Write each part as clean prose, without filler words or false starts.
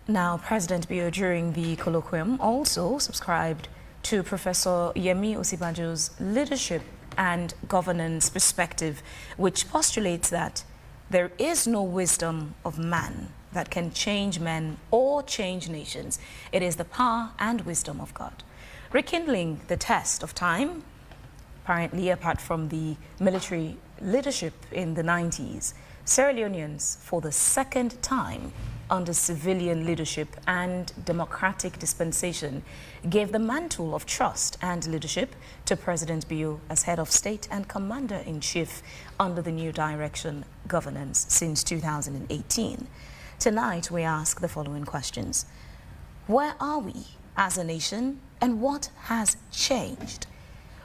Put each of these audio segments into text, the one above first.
Now, President Bio, during the colloquium, also subscribed to Professor Yemi Osibajo's leadership and governance perspective, which postulates that there is no wisdom of man that can change men or change nations. It is the power and wisdom of God. Rekindling the test of time, apparently apart from the military leadership in the 90s, Sierra Leoneans, for the second time under civilian leadership and democratic dispensation, gave the mantle of trust and leadership to President Bio as head of state and commander-in-chief under the new direction governance since 2018. Tonight, we ask the following questions. Where are we as a nation, and what has changed?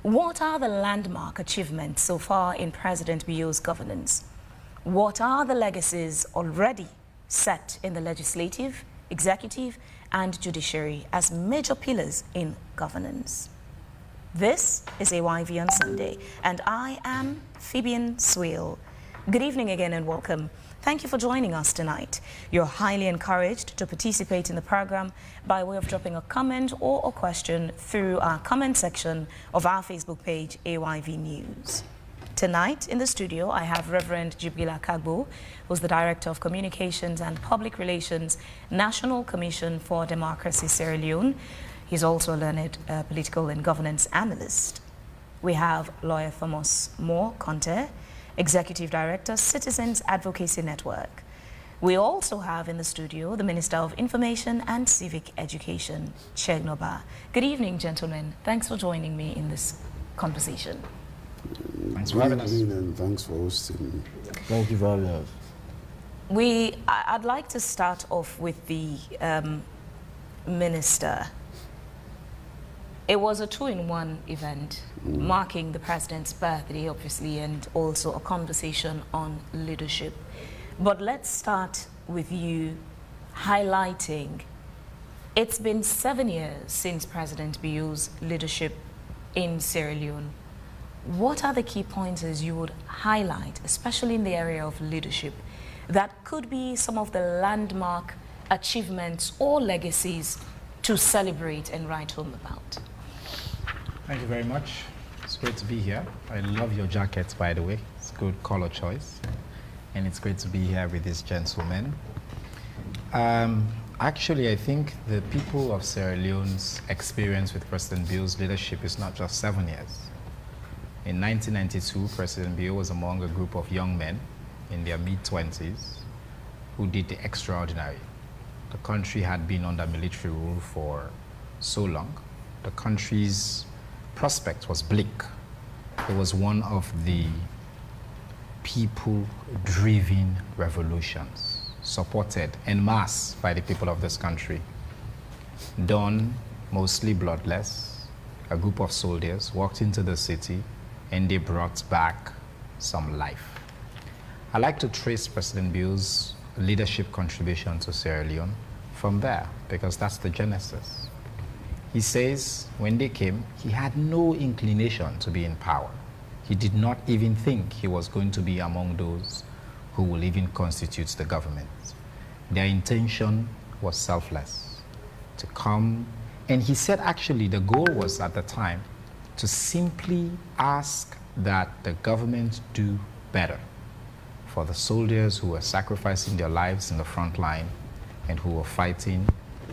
What are the landmark achievements so far in President Bio's governance? What are the legacies already set in the legislative, executive, and judiciary as major pillars in governance? This is AYV on Sunday, and I am Phoebian Swale. Good evening again and welcome. Thank you for joining us tonight. You're highly encouraged to participate in the program by way of dropping a comment or a question through our comment section of our Facebook page, AYV News. Tonight in the studio, I have Reverend Jibrila Kagbo, who's the Director of Communications and Public Relations, National Commission for Democracy, Sierra Leone. He's also a learned political and governance analyst. We have Lawyer Thomas Moore Conte, Executive Director, Citizens Advocacy Network. We also have in the studio the Minister of Information and Civic Education, Chegnoba. Good evening, gentlemen. Thanks for joining me in this conversation. Thanks for having us. And thanks for hosting. Thank you for having us. I'd like to start off with the Minister. It was a two-in-one event, marking the President's birthday, obviously, and also a conversation on leadership. But let's start with you highlighting, it's been 7 years since President Bio's leadership in Sierra Leone. What are the key pointers you would highlight, especially in the area of leadership, that could be some of the landmark achievements or legacies to celebrate and write home about? Thank you very much. It's great to be here. I love your jacket, by the way. It's good color choice. And it's great to be here with these gentlemen. Actually, I think the people of Sierra Leone's experience with President Bio's leadership is not just 7 years. In 1992, President Bio was among a group of young men in their mid-20s who did the extraordinary. The country had been under military rule for so long. The country's prospect was bleak. It was one of the people-driven revolutions, supported en masse by the people of this country, done mostly bloodless. A group of soldiers walked into the city and they brought back some life. I like to trace President Bio's leadership contribution to Sierra Leone from there, because that's the genesis. He says when they came, he had no inclination to be in power. He did not even think he was going to be among those who will even constitute the government. Their intention was selfless, to come, and he said actually the goal was at the time to simply ask that the government do better for the soldiers who were sacrificing their lives in the front line and who were fighting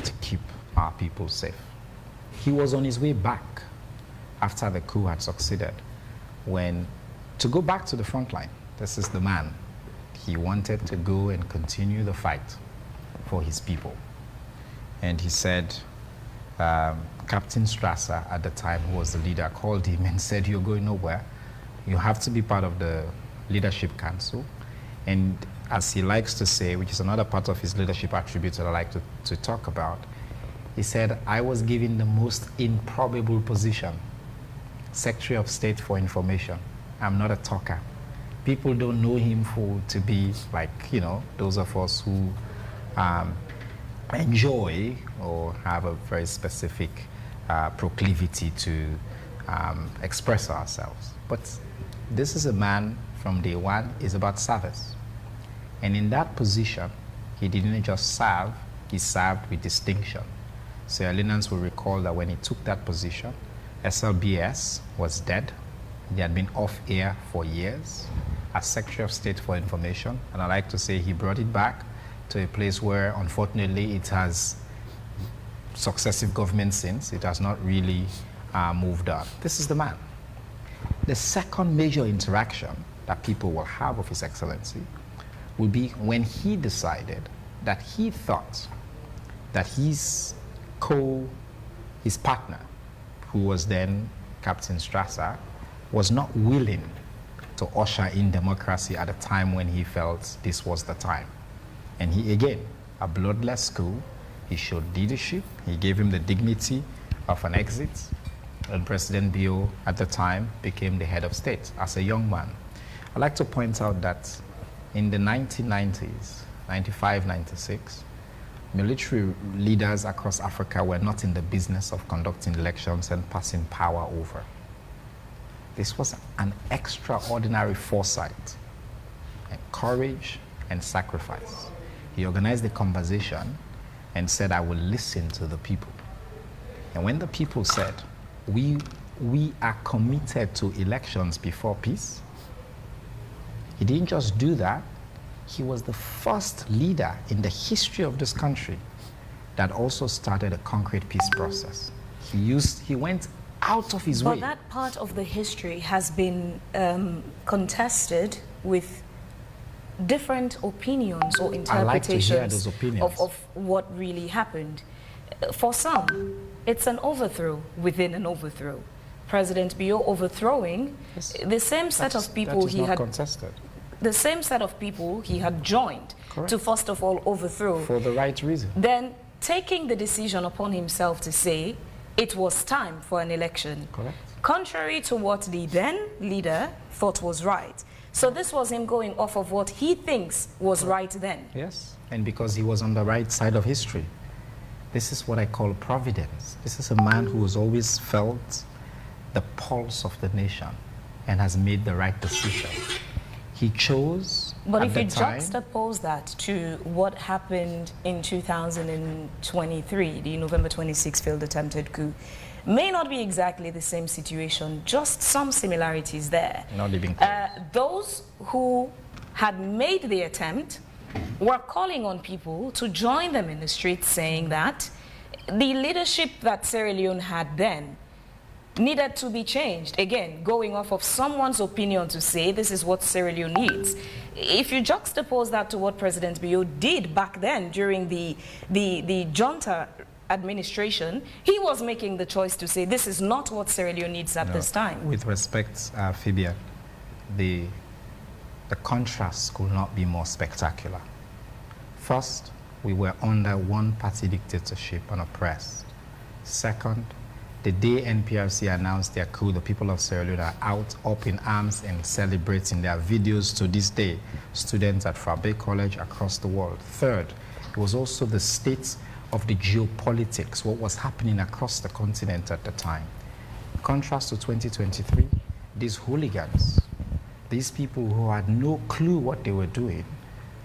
to keep our people safe. He was on his way back after the coup had succeeded, to go back to the front line. This is the man. He wanted to go and continue the fight for his people. And he said, Captain Strasser at the time, who was the leader, called him and said, "You're going nowhere. You have to be part of the leadership council." And as he likes to say, which is another part of his leadership attributes that I like to talk about, he said, "I was given the most improbable position, Secretary of State for Information. I'm not a talker. People don't know him to be like, those of us who enjoy or have a very specific proclivity to express ourselves. But this is a man from day one is about service. And in that position, he didn't just serve, he served with distinction. Sierra Leoneans will recall that when he took that position, SLBS was dead. He had been off air for years as Secretary of State for Information, and I like to say he brought it back to a place where, unfortunately, it has successive governments since. It has not really moved on. This is the man. The second major interaction that people will have with His Excellency will be when he decided that he thought that his partner, who was then Captain Strasser, was not willing to usher in democracy at a time when he felt this was the time. And he, again, a bloodless coup, he showed leadership, he gave him the dignity of an exit, and President Bio at the time became the head of state as a young man. I'd like to point out that in the 1990s, 95, 96, military leaders across Africa were not in the business of conducting elections and passing power over. This was an extraordinary foresight and courage and sacrifice. He organized a conversation and said, I will listen to the people. And when the people said, we are committed to elections before peace, he didn't just do that, he was the first leader in the history of this country that also started a concrete peace process. He went out of his way. But that part of the history has been contested with different opinions or interpretations I like to hear those opinions. Of what really happened. For some, it's an overthrow within an overthrow. President Bio overthrowing the same set of people he had contested. The same set of people he had joined to first of all overthrow. For the right reason. Then taking the decision upon himself to say it was time for an election. Correct. Contrary to what the then leader thought was right. So this was him going off of what he thinks was right then. Yes, and because he was on the right side of history. This is what I call providence. This is a man who has always felt the pulse of the nation and has made the right decision. He chose But at if the you time, juxtapose that to what happened in 2023, the November 26 failed attempted coup, may not be exactly the same situation, just some similarities there. Not even close. Those who had made the attempt were calling on people to join them in the streets, saying that the leadership that Sierra Leone had then needed to be changed. Again, going off of someone's opinion to say this is what Sierra Leone needs. If you juxtapose that to what President Bio did back then during the junta administration, he was making the choice to say this is not what Sierra Leone needs at this time. With respect, Phoebia, the contrast could not be more spectacular. First, we were under one-party dictatorship and oppressed. Second, the day NPRC announced their coup, the people of Sierra Leone are out, up in arms and celebrating. Their videos to this day, students at Frabe College across the world. Third, it was also the state of the geopolitics, what was happening across the continent at the time. In contrast to 2023, these hooligans, these people who had no clue what they were doing,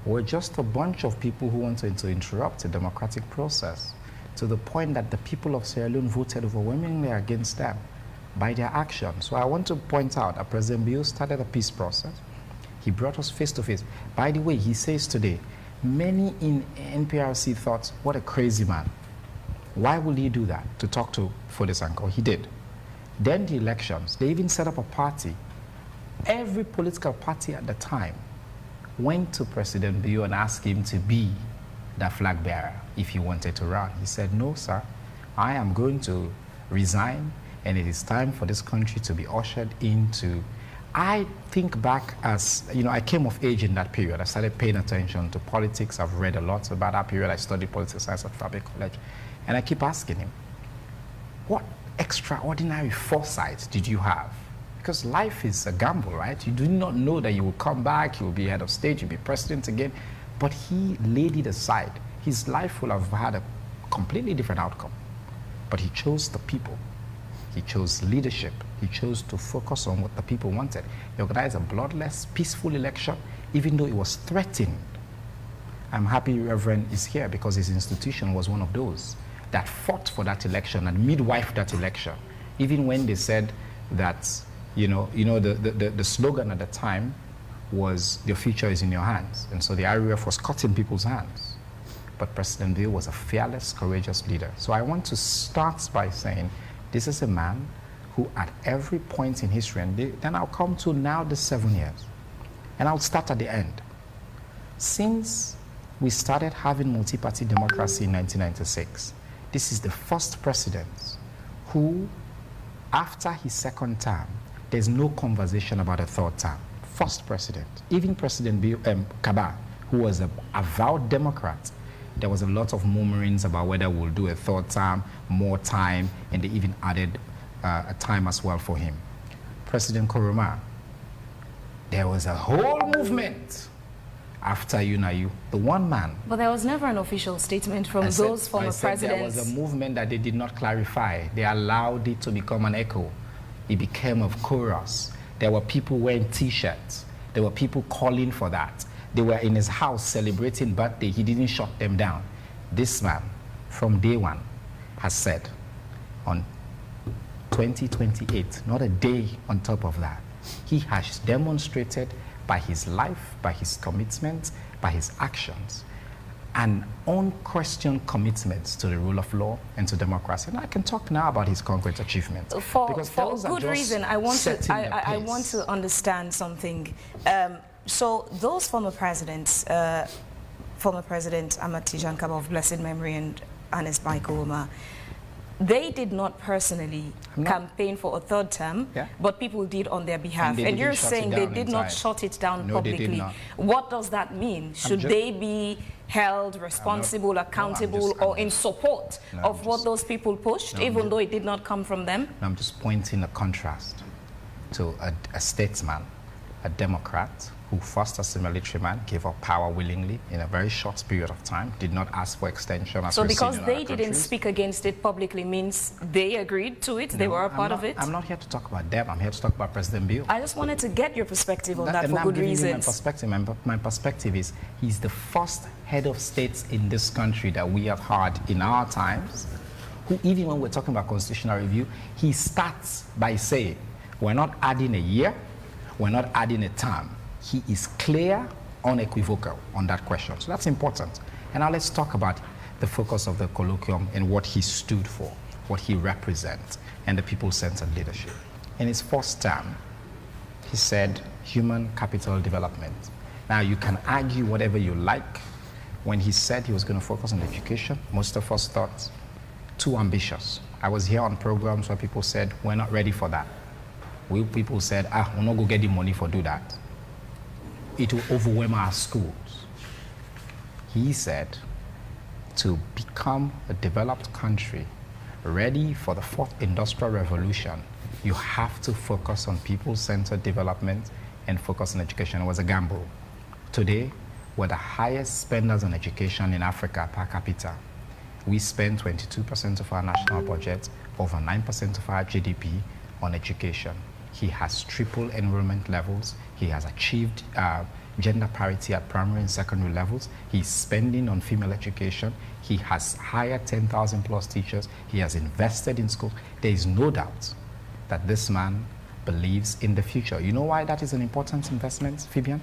were just a bunch of people who wanted to interrupt the democratic process, to the point that the people of Sierra Leone voted overwhelmingly against them by their actions. So I want to point out that President Bio started a peace process. He brought us face to face. By the way, he says today, many in NPRC thought, what a crazy man. Why would he do that? To talk to Fodesanko. He did. Then the elections, they even set up a party. Every political party at the time went to President Bio and asked him to be the flag bearer if he wanted to run. He said, no, sir, I am going to resign, and it is time for this country to be ushered into. I think back as, I came of age in that period. I started paying attention to politics. I've read a lot about that period. I studied political science at Frabe College. And I keep asking him, what extraordinary foresight did you have? Because life is a gamble, right? You do not know that you will come back, you will be head of state, you'll be president again. But he laid it aside. His life will have had a completely different outcome. But he chose the people. He chose leadership. He chose to focus on what the people wanted. He organized a bloodless, peaceful election, even though it was threatened I'm happy Reverend is here because his institution was one of those that fought for that election and midwife that election. Even when they said that, the slogan at the time was, "Your future is in your hands." And so the RUF was cutting people's hands. But President Bill was a fearless, courageous leader. So I want to start by saying, this is a man who at every point in history, and then I'll come to now the 7 years, and I'll start at the end. Since we started having multi-party democracy in 1996, this is the first president who, after his second term, there's no conversation about a third term. First president. Even President Kaba, who was an avowed Democrat, there was a lot of murmurings about whether we'll do a third term, more time, and they even added a time as well for him. President Nkrumah, there was a whole movement after the one man. But there was never an official statement from those former presidents. There was a movement that they did not clarify. They allowed it to become an echo. It became a chorus. There were people wearing T-shirts. There were people calling for that. They were in his house celebrating birthday. He didn't shut them down. This man, from day one, has said on 2028, not a day on top of that, he has demonstrated by his life, by his commitment, by his actions, an unquestioned commitment to the rule of law and to democracy. And I can talk now about his concrete achievements. For good reason, I want to understand something. So those former presidents, former President Ahmad Tijan Kaba of blessed memory and Ernest Bai Koroma, they did not personally campaign for a third term, but people did on their behalf. And you're saying they did not shut it down publicly. They did not. What does that mean? Should they be held responsible, accountable, or in support of what those people pushed, even though it did not come from them? I'm just pointing a contrast to a statesman, a Democrat, who first as a military man gave up power willingly in a very short period of time, did not ask for extension. So because they didn't speak against it publicly means they agreed to it, they were a part of it? I'm not here to talk about them, I'm here to talk about President Bill. I just wanted to get your perspective on that for good reasons. My perspective is he's the first head of states in this country that we have had in our times, who even when we're talking about constitutional review, he starts by saying, we're not adding a year, we're not adding a term. He is clear, unequivocal on that question. So that's important. And now let's talk about the focus of the colloquium and what he stood for, what he represents, and the people-centered leadership. In his first term, he said human capital development. Now, you can argue whatever you like. When he said he was going to focus on education, most of us thought too ambitious. I was here on programs where people said, we're not ready for that. People said, we're not going to get the money for do that. It will overwhelm our schools. He said, to become a developed country ready for the fourth industrial revolution, you have to focus on people-centered development and focus on education. It was a gamble. Today, we're the highest spenders on education in Africa per capita. We spend 22% of our national budget, over 9% of our GDP on education. He has triple enrollment levels. He has achieved gender parity at primary and secondary levels. He's spending on female education. He has hired 10,000 plus teachers. He has invested in schools. There is no doubt that this man believes in the future. You know why that is an important investment, Fabian?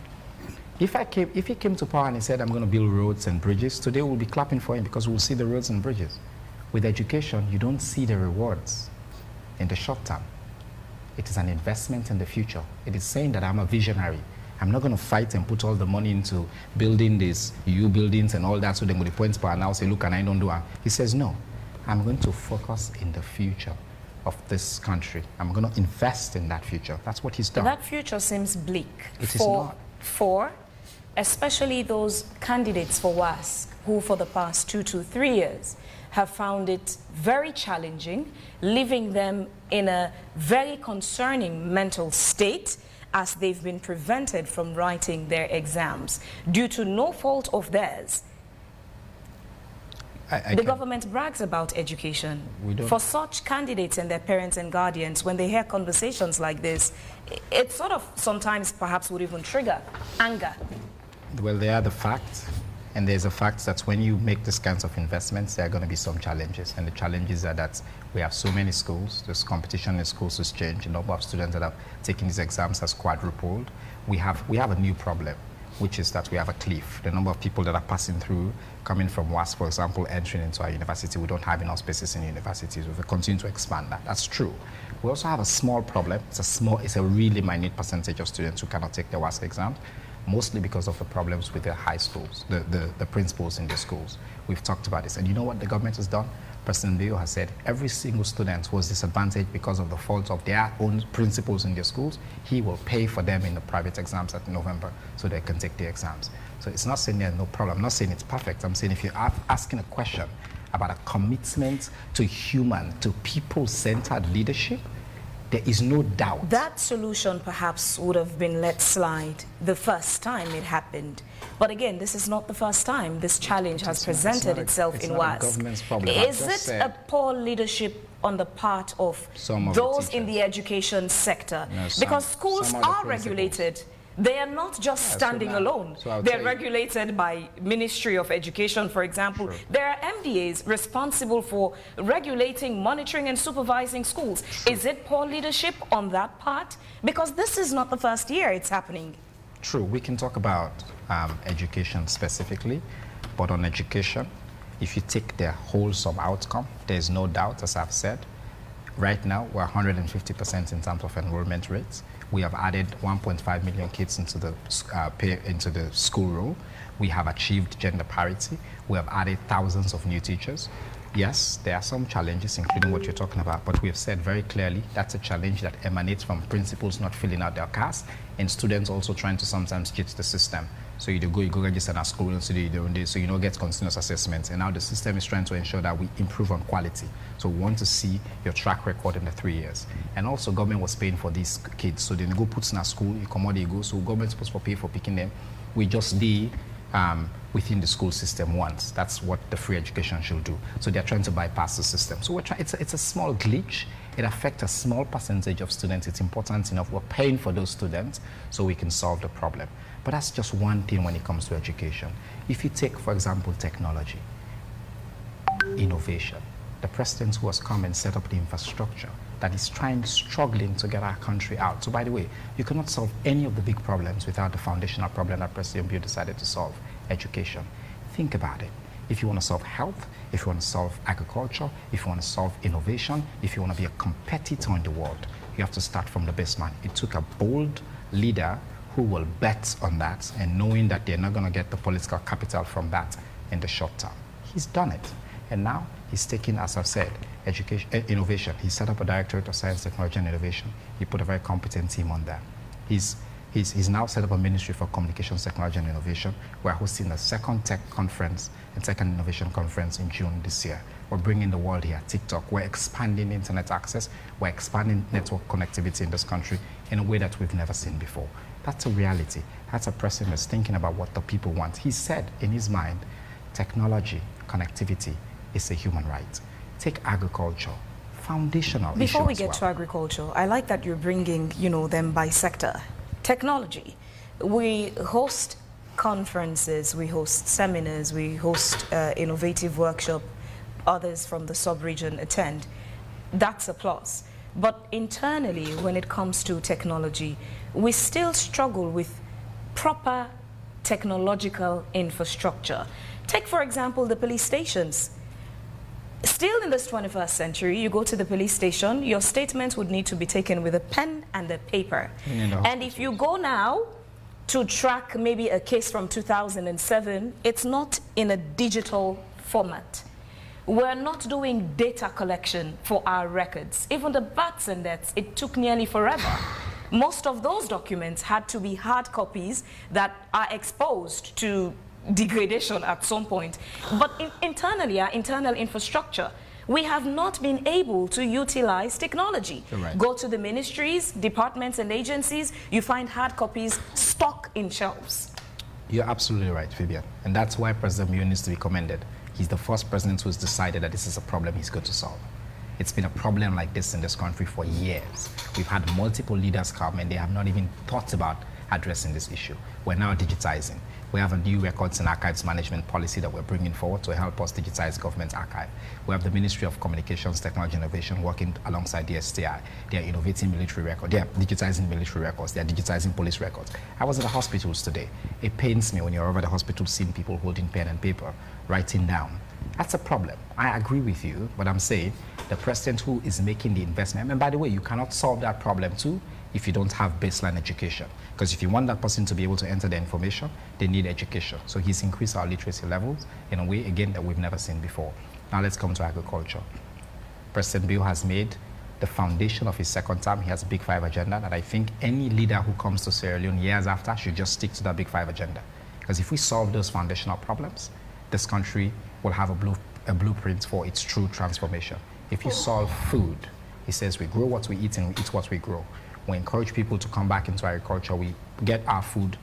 If he came to power and he said, I'm going to build roads and bridges, today we'll be clapping for him because we'll see the roads and bridges. With education, you don't see the rewards in the short term. It is an investment in the future. It is saying that I'm a visionary. I'm not going to fight and put all the money into building these EU buildings and all that so then with the points per now say, look, and I don't do it. He says, no, I'm going to focus in the future of this country. I'm going to invest in that future. That's what he's done. That future seems bleak. It is not. For especially those candidates for WASC who for the past 2 to 3 years have found it very challenging, leaving them in a very concerning mental state as they've been prevented from writing their exams due to no fault of theirs. The government brags about education. For such candidates and their parents and guardians, when they hear conversations like this, it sort of sometimes perhaps would even trigger anger. Well, they are the facts, And there's a fact that when you make these kinds of investments, there are going to be some challenges. And the challenges are that we have so many schools. This competition in schools has changed. The number of students that have taken these exams has quadrupled. We have a new problem, which is that we have a cliff. The number of people that are passing through, coming from WASP, for example, entering into our university, we don't have enough spaces in universities. We will continue to expand that. That's true. We also have a small problem. It's a really minute percentage of students who cannot take the WASP exam, mostly because of the problems with the high schools, the principals in the schools. We've talked about this. And you know what the government has done? President Leone has said every single student who was disadvantaged because of the fault of their own principals in their schools, he will pay for them in the private exams at November so they can take the exams. So it's not saying there's no problem. I'm not saying it's perfect. I'm saying if you're asking a question about a commitment to people-centered leadership, there is no doubt. That solution perhaps would have been let slide the first time it happened. But again, this is not the first time this challenge has presented itself in WASP. Government's problem. Is it a poor leadership on the part of those in the education sector? No, because schools are regulated. They are not just standing alone. They're regulated by Ministry of Education, for example. True. There are MDAs responsible for regulating, monitoring, and supervising schools. True. Is it poor leadership on that part? Because this is not the first year it's happening. True. We can talk about education specifically, but on education, if you take the wholesome outcome, there's no doubt, as I've said, right now we're 150% in terms of enrollment rates. We have added 1.5 million kids into the school roll. We have achieved gender parity. We have added thousands of new teachers. Yes, there are some challenges, including what you're talking about, but we have said very clearly that's a challenge that emanates from principals not filling out their CAS and students also trying to sometimes cheat the system. So you go register in a school and so you don't do, so you don't get continuous assessments. And now the system is trying to ensure that we improve on quality. So we want to see your track record in the 3 years. And also government was paying for these kids. So then go put in a school, you come out, they go. So government's supposed to pay for picking them. We just do within the school system once. That's what the free education should do. So they're trying to bypass the system. So we're trying, it's a small glitch. It affects a small percentage of students. It's important enough. We're paying for those students so we can solve the problem. But that's just one thing when it comes to education. If you take, for example, technology, innovation, the president who has come and set up the infrastructure that is struggling to get our country out. So by the way, you cannot solve any of the big problems without the foundational problem that President Bill decided to solve, education. Think about it. If you want to solve health, if you want to solve agriculture, if you want to solve innovation, if you want to be a competitor in the world, you have to start from the baseline. It took a bold leader who will bet on that and knowing that they're not going to get the political capital from that in the short term. He's done it. And now he's taking, as I've said, education, innovation. He set up a directorate of science, technology, and innovation. He put a very competent team on that. He's now set up a ministry for communications, technology, and innovation. We're hosting the second tech conference and second innovation conference in June this year. We're bringing the world here, TikTok. We're expanding internet access. We're expanding network connectivity in this country in a way that we've never seen before. That's a reality. That's a president that's thinking about what the people want. He said in his mind, technology, connectivity is a human right. Take agriculture, foundational issue. Before we get to agriculture, I like that you're bringing, them by sector. Technology. We host conferences, we host seminars, we host innovative workshop. Others from the sub-region attend. That's a plus. But internally, when it comes to technology, we still struggle with proper technological infrastructure. Take, for example, the police stations. Still in this 21st century, you go to the police station, your statement would need to be taken with a pen and a paper. And if you go now to track maybe a case from 2007, it's not in a digital format. We're not doing data collection for our records. Even the births and deaths, it took nearly forever. Most of those documents had to be hard copies that are exposed to degradation at some point. But internally, our internal infrastructure, we have not been able to utilize technology. Right. Go to the ministries, departments, and agencies, you find hard copies stuck in shelves. You're absolutely right, Vivian. And that's why President Leone needs to be commended. He's the first president who's decided that this is a problem he's going to solve. It's been a problem like this in this country for years. We've had multiple leaders come and they have not even thought about addressing this issue. We're now digitizing. We have a new records and archives management policy that we're bringing forward to help us digitize government archive. We have the Ministry of Communications, Technology and Innovation working alongside the STI. They are innovating military records. They are digitizing military records. They are digitizing police records. I was at the hospitals today. It pains me when you're over the hospital seeing people holding pen and paper, writing down. That's a problem. I agree with you, but I'm saying the president who is making the investment, and by the way, you cannot solve that problem too if you don't have baseline education. Because if you want that person to be able to enter the information, they need education. So he's increased our literacy levels in a way, again, that we've never seen before. Now let's come to agriculture. President Bill has made the foundation of his second term. He has a Big Five agenda that I think any leader who comes to Sierra Leone years after should just stick to that Big Five agenda. Because if we solve those foundational problems, this country will have a blueprint for its true transformation. If you solve food, he says we grow what we eat and we eat what we grow. We encourage people to come back into agriculture. We get our food.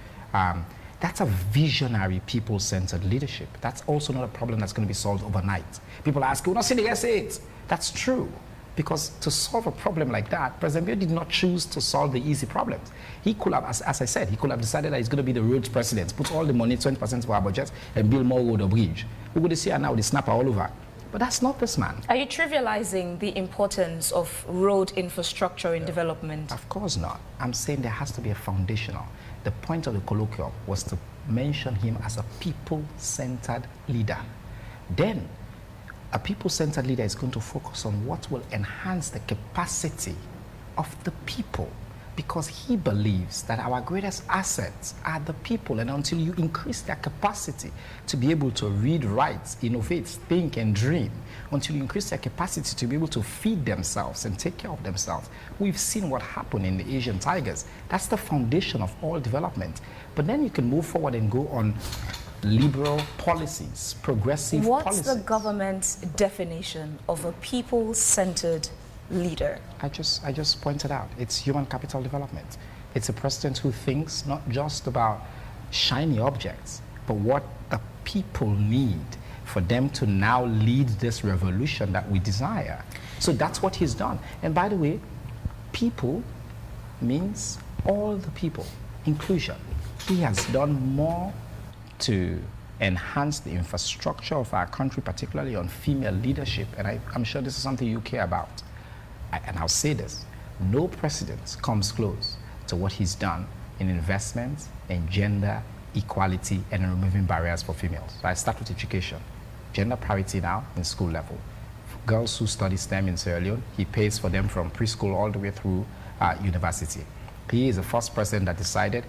That's a visionary, people-centered leadership. That's also not a problem that's going to be solved overnight. People ask, we're not saying it. That's true. Because to solve a problem like that, President Bill did not choose to solve the easy problems. He could have, as I said, he could have decided that he's going to be the roads president, put all the money, 20% of our budget, and build more road or bridge. We would see now the snapper all over. But that's not this man. Are you trivializing the importance of road infrastructure in development? Of course not. I'm saying there has to be a foundational. The point of the colloquium was to mention him as a people-centered leader. Then, a people-centered leader is going to focus on what will enhance the capacity of the people, because he believes that our greatest assets are the people, and until you increase their capacity to be able to read, write, innovate, think, and dream, until you increase their capacity to be able to feed themselves and take care of themselves. We've seen what happened in the Asian tigers. That's the foundation of all development. But then you can move forward and go on liberal policies, progressive policies. What's the government's definition of a people-centered leader? I just pointed out, it's human capital development. It's a president who thinks not just about shiny objects, but what the people need for them to now lead this revolution that we desire. So that's what he's done. And by the way, people means all the people, inclusion. He has done more to enhance the infrastructure of our country, particularly on female leadership. And I'm sure this is something you care about. And I'll say this, no president comes close to what he's done in investments, in gender equality, and in removing barriers for females. So I start with education. Gender parity now in school level. Girls who study STEM in Sierra Leone, he pays for them from preschool all the way through university. He is the first president that decided,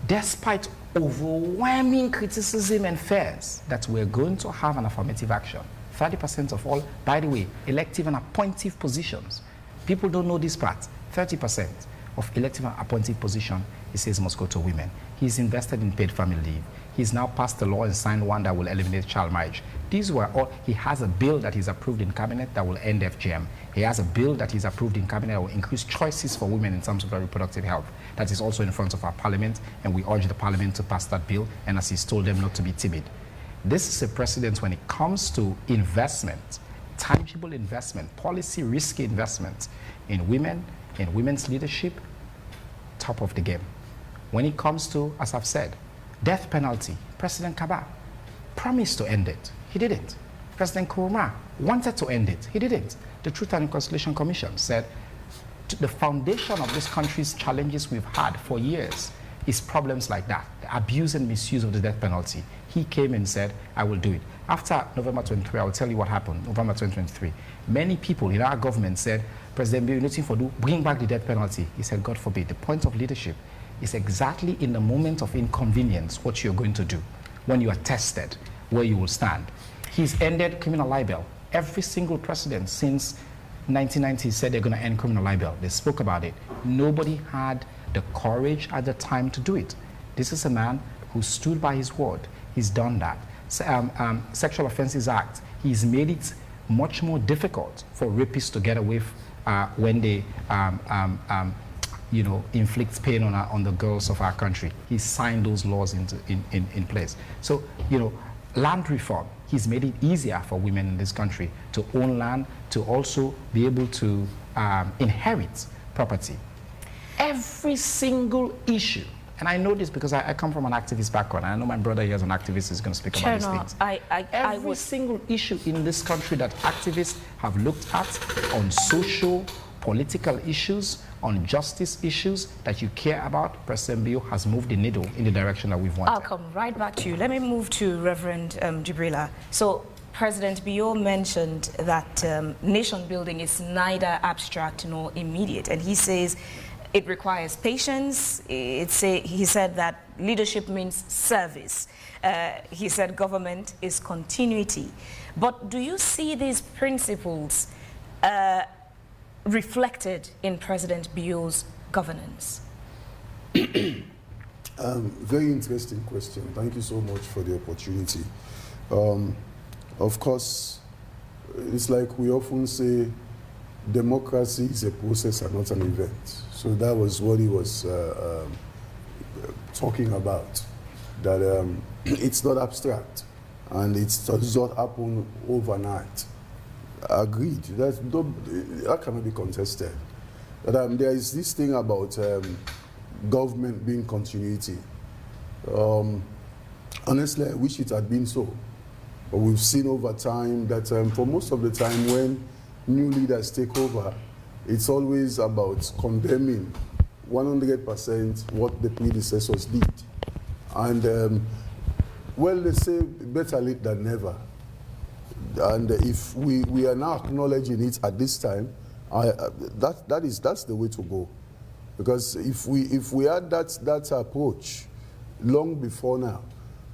despite overwhelming criticism and fears, that we're going to have an affirmative action. 30% of all, by the way, elective and appointive positions. People don't know this part. 30% of elective and appointive position, he says, must go to women. He's invested in paid family leave. He's now passed a law and signed one that will eliminate child marriage. These were all, he has a bill that he's approved in cabinet that will end FGM. He has a bill that he's approved in cabinet that will increase choices for women in terms of their reproductive health. That is also in front of our parliament, and we urge the parliament to pass that bill, and as he's told them not to be timid. This is a precedent when it comes to investment, tangible investment, policy risky investment in women, in women's leadership, top of the game. When it comes to, as I've said, death penalty, President Kaba promised to end it. He didn't. President Nkrumah wanted to end it. He didn't. The Truth and Reconciliation Commission said the foundation of this country's challenges we've had for years is problems like that, the abuse and misuse of the death penalty. He came and said, I will do it. After November 23, I will tell you what happened, November 2023. Many people in our government said, President Bill, nothing for do, bring back the death penalty. He said, God forbid. The point of leadership is exactly in the moment of inconvenience what you're going to do, when you are tested, where you will stand. He's ended criminal libel. Every single president since 1990 said they're going to end criminal libel. They spoke about it. Nobody had the courage at the time to do it. This is a man who stood by his word. He's done that. Sexual Offences Act, he's made it much more difficult for rapists to get away when they inflict pain on the girls of our country. He signed those laws in place. So, land reform, he's made it easier for women in this country to own land, to also be able to inherit property. Every single issue And I know this because I come from an activist background. I know my brother here as an activist is going to speak about these things. Every single issue in this country that activists have looked at on social, political issues, on justice issues that you care about, President Bio has moved the needle in the direction that we've wanted. I'll come right back to you. Let me move to Reverend Jibrila. So President Bio mentioned that nation building is neither abstract nor immediate, and he says it requires patience. He said that leadership means service. He said government is continuity. But do you see these principles reflected in President Bio's governance? Very interesting question. Thank you so much for the opportunity. Of course, it's like we often say, democracy is a process and not an event. So that was what he was talking about, that it's not abstract and it does not happen overnight. Agreed. That cannot be contested. But there is this thing about government being continuity. Honestly, I wish it had been so. But we've seen over time that for most of the time when new leaders take over, it's always about condemning 100% what the predecessors did. And well, they say better late than never. And if we are now acknowledging it at this time, that's the way to go. Because if we had that approach long before now,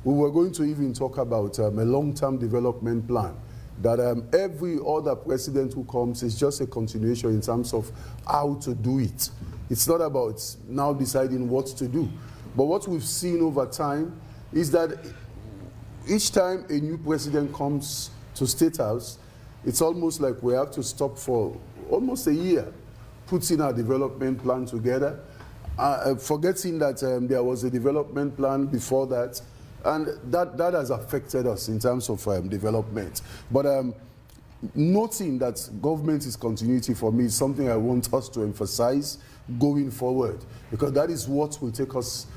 we were going to even talk about a long-term development plan, that every other president who comes is just a continuation in terms of how to do it. It's not about now deciding what to do. But what we've seen over time is that each time a new president comes to State House, it's almost like we have to stop for almost a year, putting our development plan together, forgetting that there was a development plan before that, and that has affected us in terms of development. But noting that government is continuity for me is something I want us to emphasize going forward, because that is what will take us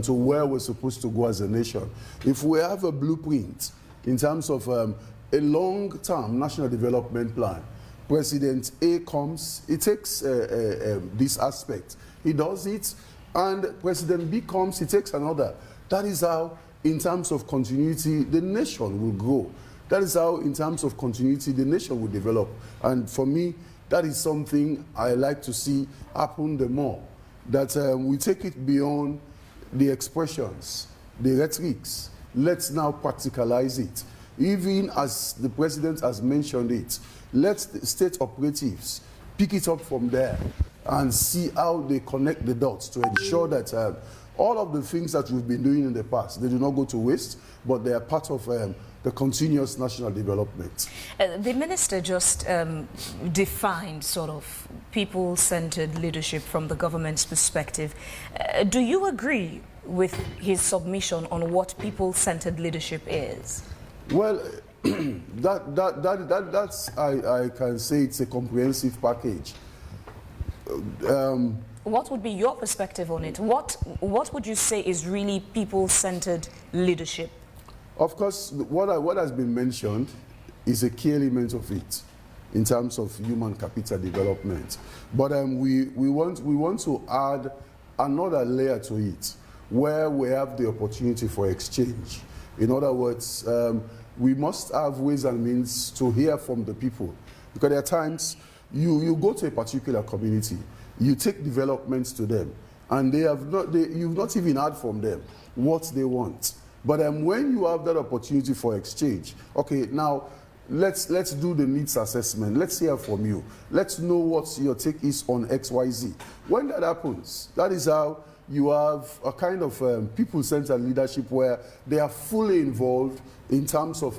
to where we're supposed to go as a nation. If we have a blueprint in terms of a long-term national development plan, President A comes, he takes this aspect, he does it, and President B comes, he takes another. That is how, in terms of continuity, the nation will grow. That is how, in terms of continuity, the nation will develop. And for me, that is something I like to see happen the more. That we take it beyond the expressions, the rhetorics. Let's now practicalize it. Even as the president has mentioned it, let the state operatives pick it up from there and see how they connect the dots to ensure that all of the things that we've been doing in the past, they do not go to waste, but they are part of the continuous national development. The minister just defined sort of people-centered leadership from the government's perspective. Do you agree with his submission on what people-centered leadership is? Well, that's I can say it's a comprehensive package. What would be your perspective on it? What would you say is really people-centered leadership? Of course, what has been mentioned is a key element of it in terms of human capital development. But we want to add another layer to it, where we have the opportunity for exchange. In other words, we must have ways and means to hear from the people. Because there are times you go to a particular community, you take developments to them, and you've not even heard from them what they want. But when you have that opportunity for exchange, okay, now let's do the needs assessment. Let's hear from you. Let's know what your take is on XYZ. When that happens, that is how you have a kind of people-centered leadership where they are fully involved in terms of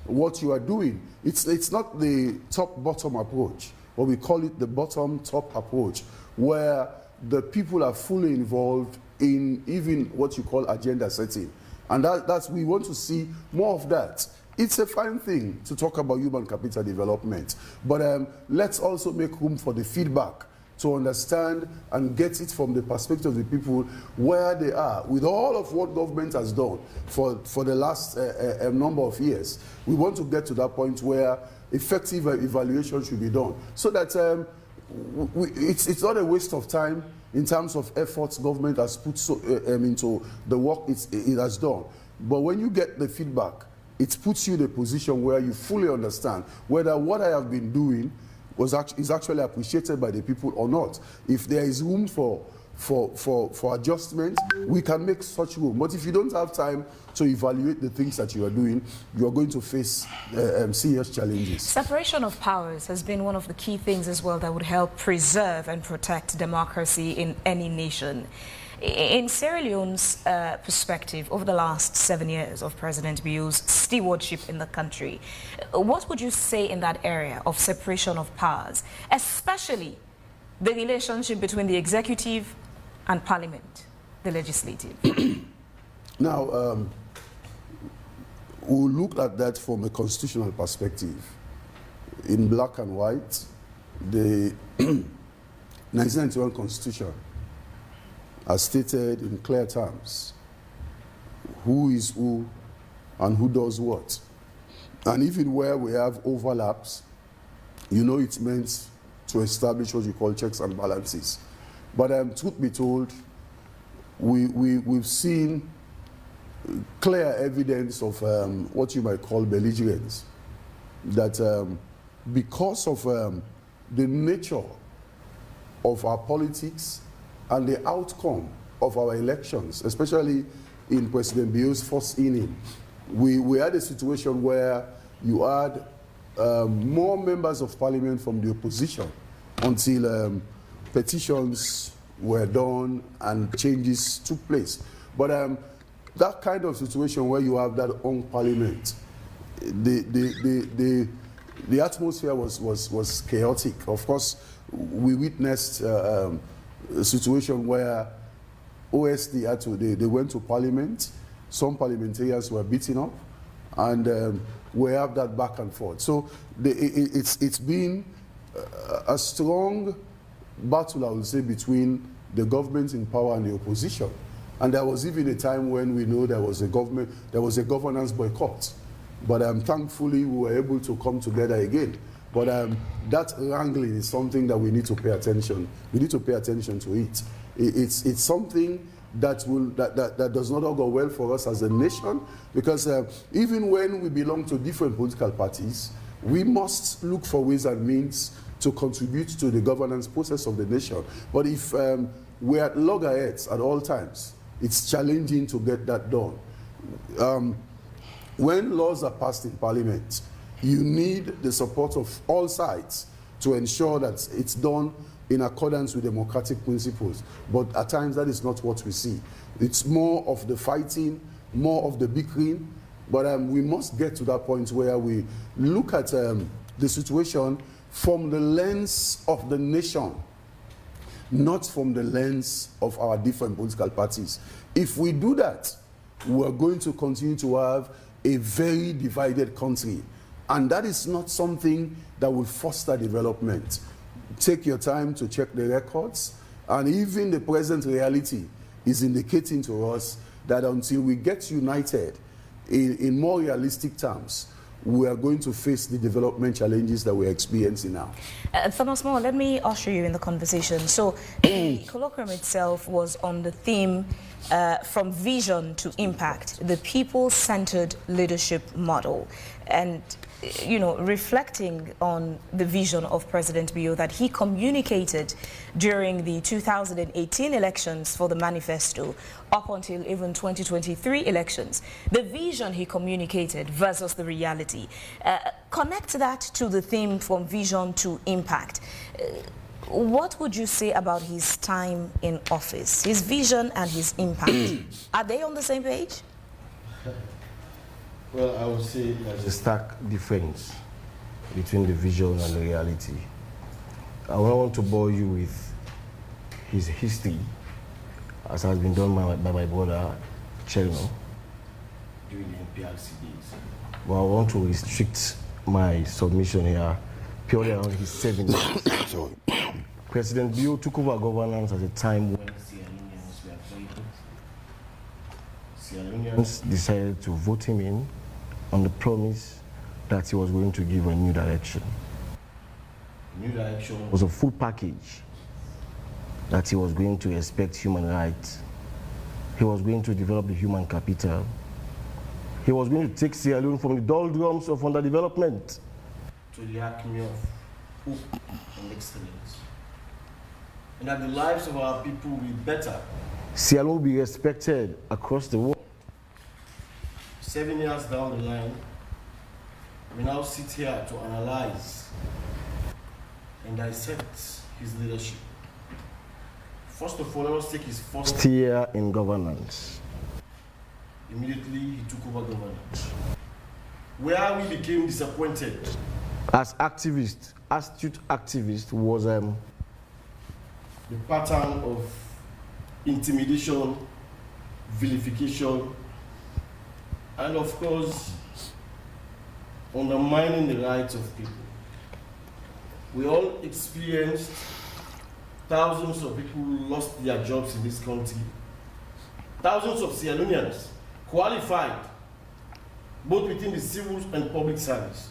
what you are doing. It's not the top-bottom approach, but we call it the bottom-top approach, where the people are fully involved in even what you call agenda setting. And we want to see more of that. It's a fine thing to talk about human capital development, but let's also make room for the feedback to understand and get it from the perspective of the people where they are. With all of what government has done for the last number of years, we want to get to that point where effective evaluation should be done, so that it's not a waste of time in terms of efforts government has put into the work it has done. But when you get the feedback, it puts you in a position where you fully understand whether what I have been doing is actually appreciated by the people or not. If there is room for adjustment, we can make such room. But if you don't have time to evaluate the things that you are doing, you are going to face serious challenges. Separation of powers has been one of the key things as well that would help preserve and protect democracy in any nation. In Sierra Leone's perspective, over the last 7 years of President Bio's stewardship in the country, what would you say in that area of separation of powers, especially the relationship between the executive and parliament, the legislative? Now, we'll look at that from a constitutional perspective. In black and white, the 1991 Constitution has stated in clear terms who is who and who does what. And even where we have overlaps, you know, it's meant to establish what you call checks and balances. But truth be told, we've seen clear evidence of what you might call belligerence. That because of the nature of our politics and the outcome of our elections, especially in President Bio's first inning, we had a situation where you had more members of parliament from the opposition until petitions were done and changes took place. But that kind of situation where you have that on parliament, the atmosphere was chaotic. Of course, we witnessed a situation where OSD they went to parliament, some parliamentarians were beaten up, and we have that back and forth. So it's been a strong battle, I would say, between the government in power and the opposition. And there was even a time when we know there was a governance boycott. But thankfully, we were able to come together again. But that wrangling is something that we need to pay attention. We need to pay attention to it. It's something that does not go well for us as a nation, because even when we belong to different political parties, we must look for ways and means to contribute to the governance process of the nation. But if we're at loggerheads at all times, it's challenging to get that done. When laws are passed in Parliament, you need the support of all sides to ensure that it's done in accordance with democratic principles. But at times, that is not what we see. It's more of the fighting, more of the bickering. But we must get to that point where we look at the situation from the lens of the nation, not from the lens of our different political parties. If we do that, we're going to continue to have a very divided country. And that is not something that will foster development. Take your time to check the records, and even the present reality is indicating to us that until we get united in more realistic terms, we are going to face the development challenges that we're experiencing now. Thomas Moore, let me usher you in the conversation. So the colloquium itself was on the theme from vision to impact, the people-centered leadership model. And you know, reflecting on the vision of President Bio that he communicated during the 2018 elections for the manifesto up until even 2023 elections, the vision he communicated versus the reality. Connect that to the theme from vision to impact. What would you say about his time in office, his vision and his impact? Are they on the same page? Well, I would say there's a stark difference between the vision and the reality. I don't want to bore you with his history, as has been done by my brother, Chelno, during the NPRC days. But I want to restrict my submission here purely on his 7 years President Bio took over governance at a time when Sierra Leoneans were very good. Sierra Leoneans decided to vote him in on the promise that he was going to give a new direction. The new direction was a full package, that he was going to respect human rights. He was going to develop the human capital. He was going to take Sierra Leone from the doldrums of underdevelopment to the acme of hope and excellence. And that the lives of our people will be better. Sierra Leone will be respected across the world. 7 years down the line, we now sit here to analyze and dissect his leadership. First of all, let us take his first year in governance. Immediately, he took over governance. Where we became disappointed as activists, astute activists, was the pattern of intimidation, vilification, and of course, undermining the rights of people. We all experienced thousands of people who lost their jobs in this country. Thousands of Sierra Leoneans qualified, both within the civil and public service,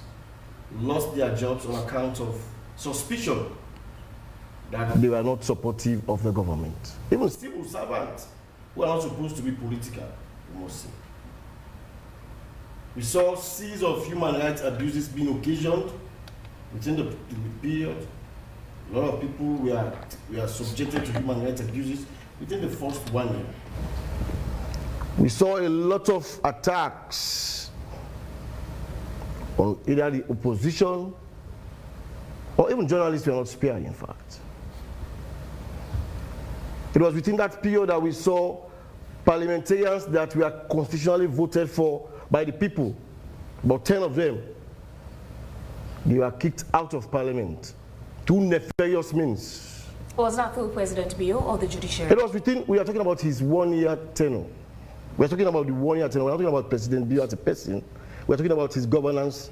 lost their jobs on account of suspicion that they were not supportive of the government. Even civil servants who are not supposed to be political, we must say. We saw series of human rights abuses being occasioned within the period. A lot of people were subjected to human rights abuses within the first 1 year. We saw a lot of attacks on either the opposition or even journalists were not spared, in fact. It was within that period that we saw parliamentarians that were constitutionally voted for by the people, about 10 of them, they were kicked out of parliament through nefarious means. Was that through President Bio or the judiciary? It was within, we are talking about his 1 year tenure. We are talking about the 1 year tenure. We're not talking about President Bio as a person. We're talking about his governance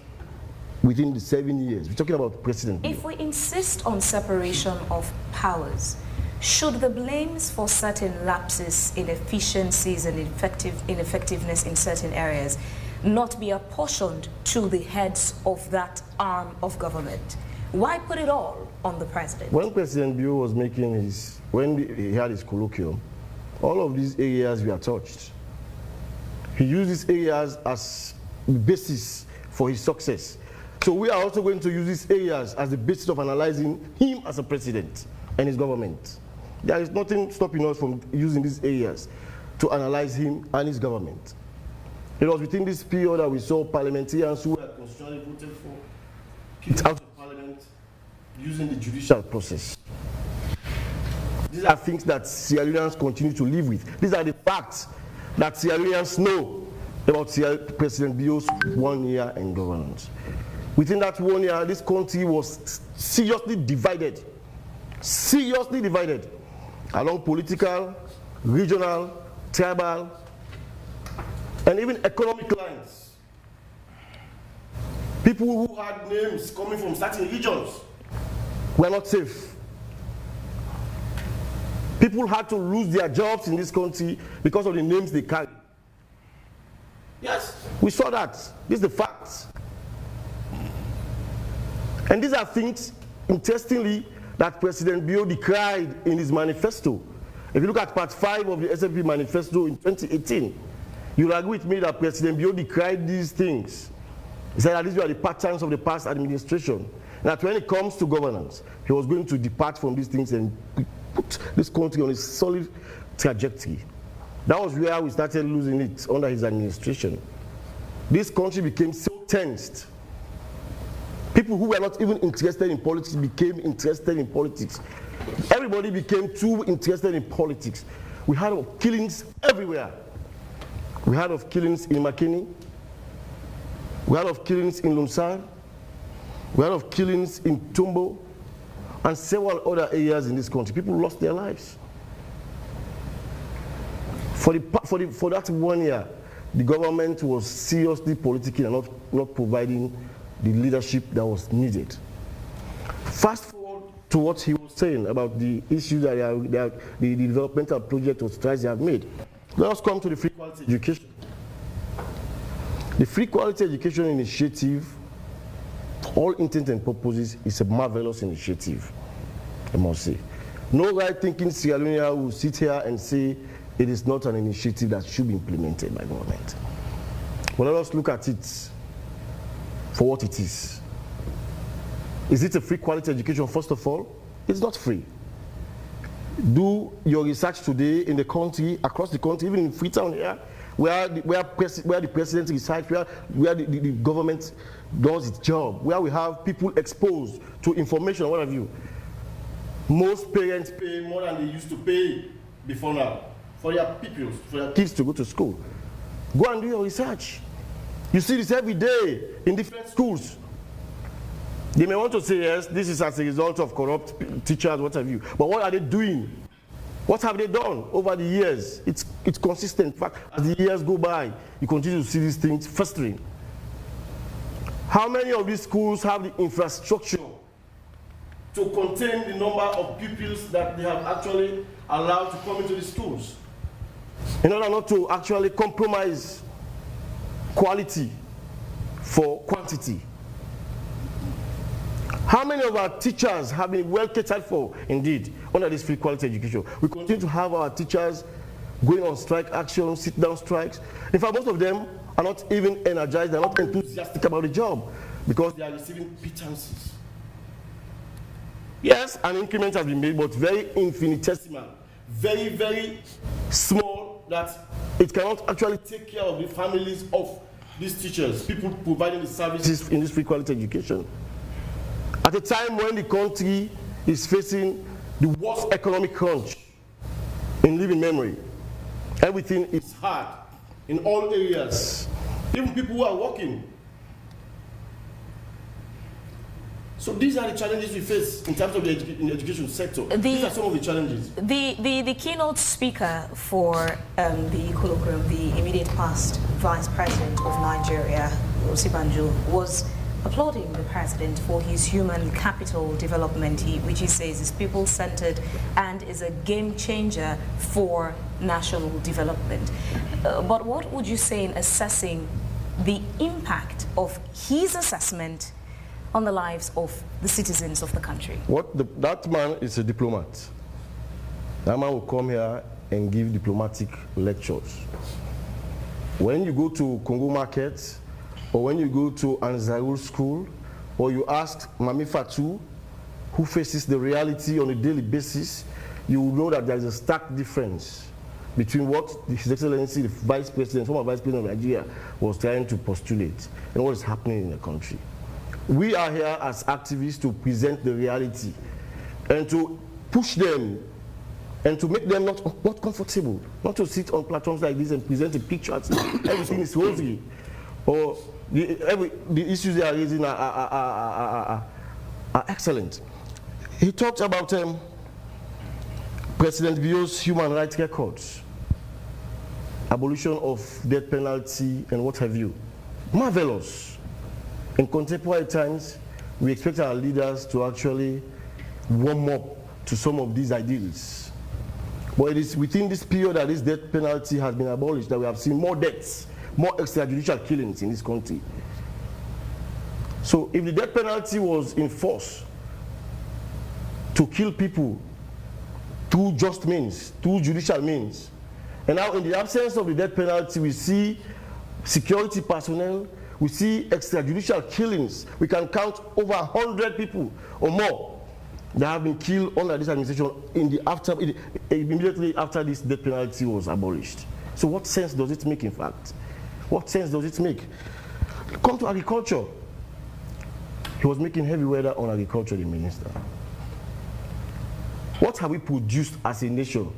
within the 7 years. We're talking about President Bio. If we insist on separation of powers, should the blames for certain lapses in efficiencies and ineffectiveness in certain areas not be apportioned to the heads of that arm of government? Why put it all on the president? When President Bio was making his, when he had his colloquium, all of these areas were touched. He used these areas as the basis for his success. So we are also going to use these areas as the basis of analyzing him as a president and his government. There is nothing stopping us from using these areas to analyze him and his government. It was within this period that we saw parliamentarians who were constitutionally voted for kicked out of parliament using the judicial process. These are things that Sierra Leoneans continue to live with. These are the facts that Sierra Leoneans know about President Bio's 1 year in governance. Within that 1 year, this country was seriously divided along political, regional, tribal, and even economic lines. People who had names coming from certain regions were not safe. People had to lose their jobs in this country because of the names they carry. Yes, we saw that. This is the facts. And these are things, interestingly, that President Bio decried in his manifesto. If you look at part 5 of the SNP manifesto in 2018, you'll agree with me that President Bio decried these things. He said that these were the patterns of the past administration. And that when it comes to governance, he was going to depart from these things and put this country on a solid trajectory. That was where we started losing it under his administration. This country became so tensed. People who were not even interested in politics became interested in politics. Everybody became too interested in politics. We heard of killings everywhere. We heard of killings in Makeni. We heard of killings in Lumsar. We heard of killings in Tumbo and several other areas in this country. People lost their lives. For that 1 year, the government was seriously political and not providing the leadership that was needed. Fast forward to what he was saying about the issues that the developmental project or strides they have made. Let us come to the free quality education. The free quality education initiative, all intents and purposes, is a marvelous initiative, I must say. No right-thinking Sierra Leonean will sit here and say it is not an initiative that should be implemented by government. But let us look at it for what it is. Is it a free quality education, first of all? It's not free. Do your research today in the country, across the country, even in Freetown here, where the president resides, where the government does its job, where we have people exposed to information, what have you. Most parents pay more than they used to pay before now for their pupils, for their kids to go to school. Go and do your research. You see this every day in different schools. They may want to say, yes, this is as a result of corrupt teachers, what have you. But what are they doing? What have they done over the years? It's consistent. In fact, as the years go by, you continue to see these things festering. How many of these schools have the infrastructure to contain the number of pupils that they have actually allowed to come into the schools, in order not to actually compromise quality for quantity? How many of our teachers have been well catered for, indeed, under this free quality education? We continue to have our teachers going on strike action, sit-down strikes. In fact, most of them are not even energized, they're not enthusiastic about the job because they are receiving pittances. Yes, an increment has been made, but very infinitesimal, very, very small, that it cannot actually take care of the families of these teachers, people providing the services in this free quality education. At a time when the country is facing the worst economic crunch in living memory, everything is hard in all areas, even people who are working. So these are the challenges we face in terms of the education sector. These are some of the challenges. The keynote speaker for the colloquium, the immediate past Vice President of Nigeria, Osinbajo, was applauding the president for his human capital development, which he says is people-centered and is a game changer for national development. But what would you say in assessing the impact of his assessment on the lives of the citizens of the country? That man is a diplomat. That man will come here and give diplomatic lectures. When you go to Congo Market, or when you go to Anzarul School, or you ask Mami Fatou, who faces the reality on a daily basis, you will know that there is a stark difference between what His Excellency, the Vice President, former Vice President of Nigeria, was trying to postulate and what is happening in the country. We are here as activists to present the reality and to push them and to make them not comfortable, not to sit on platforms like this and present a picture as everything is rosy, or the issues they are raising are excellent. He talked about President Bio's human rights records, abolition of death penalty and what have you. Marvelous. In contemporary times, we expect our leaders to actually warm up to some of these ideals. But it is within this period that this death penalty has been abolished that we have seen more deaths, more extrajudicial killings in this country. So if the death penalty was in force to kill people through just means, through judicial means, and now in the absence of the death penalty, we see security personnel, we see extrajudicial killings. We can count over 100 people or more that have been killed under this administration immediately after this death penalty was abolished. So what sense does it make, in fact? What sense does it make? Come to agriculture. He was making heavy weather on agriculture, the minister. What have we produced as a nation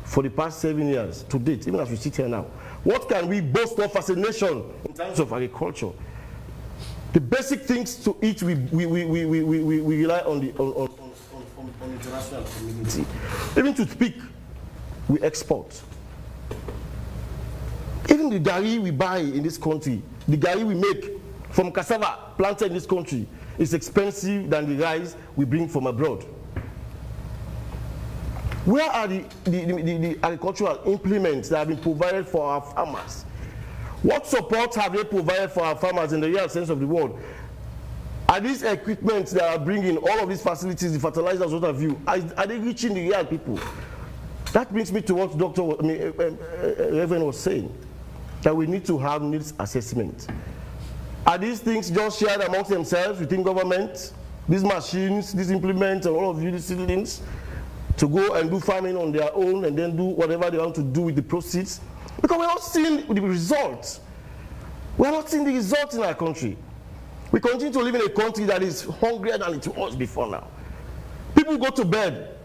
for the past 7 years to date, even as we sit here now? What can we boast of as a nation in terms of agriculture? The basic things to eat, we rely on the international community. Even to speak, we export. Even the gari we buy in this country, the gari we make from cassava planted in this country, is expensive than the rice we bring from abroad. Where are the agricultural implements that have been provided for our farmers? What support have they provided for our farmers in the real sense of the word? Are these equipment that are bringing all of these facilities, the fertilizers, what have you, are they reaching the real people? That brings me to what Reverend was saying, that we need to have needs assessment. Are these things just shared amongst themselves within government? These machines, these implements, and all of these things, to go and do farming on their own and then do whatever they want to do with the proceeds? Because we're not seeing the results. We're not seeing the results in our country. We continue to live in a country that is hungrier than it was before now. People go to bed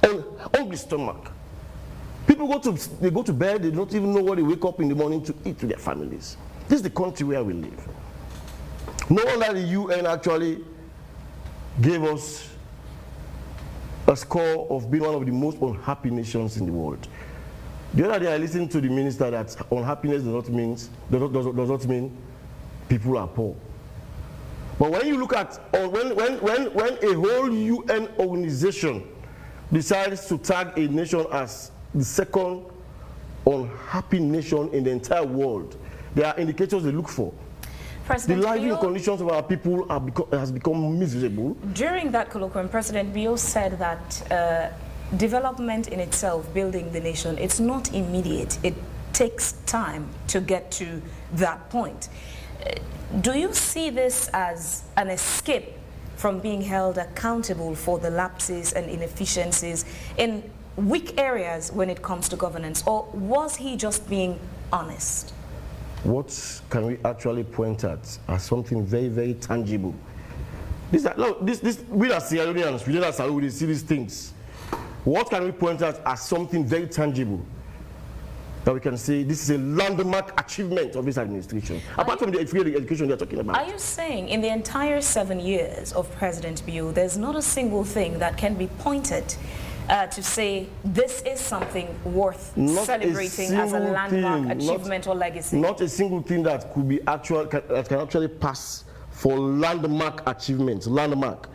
on hungry stomach. People go to bed, they don't even know what they wake up in the morning to eat to their families. This is the country where we live. No wonder the UN actually gave us a score of being one of the most unhappy nations in the world. The other day I listened to the minister that unhappiness does not mean people are poor. But when you look at when a whole UN organization decides to tag a nation as the second unhappy nation in the entire world, there are indicators they look for. President the living Bio, conditions of our people has become miserable. During that colloquium, President Bio said that development in itself, building the nation, it's not immediate. It takes time to get to that point. Do you see this as an escape from being held accountable for the lapses and inefficiencies in weak areas when it comes to governance, or was he just being honest? What can we actually point at as something very, very tangible? We as Sierra-Leoneans, we as we see these things. What can we point at as something very tangible that we can say this is a landmark achievement of this administration, apart from the free education they're talking about? Are you saying in the entire 7 years of President Bio, there's not a single thing that can be pointed to say this is something worth celebrating as a landmark achievement or legacy? Not a single thing that could be that can actually pass for landmark achievement. Landmark.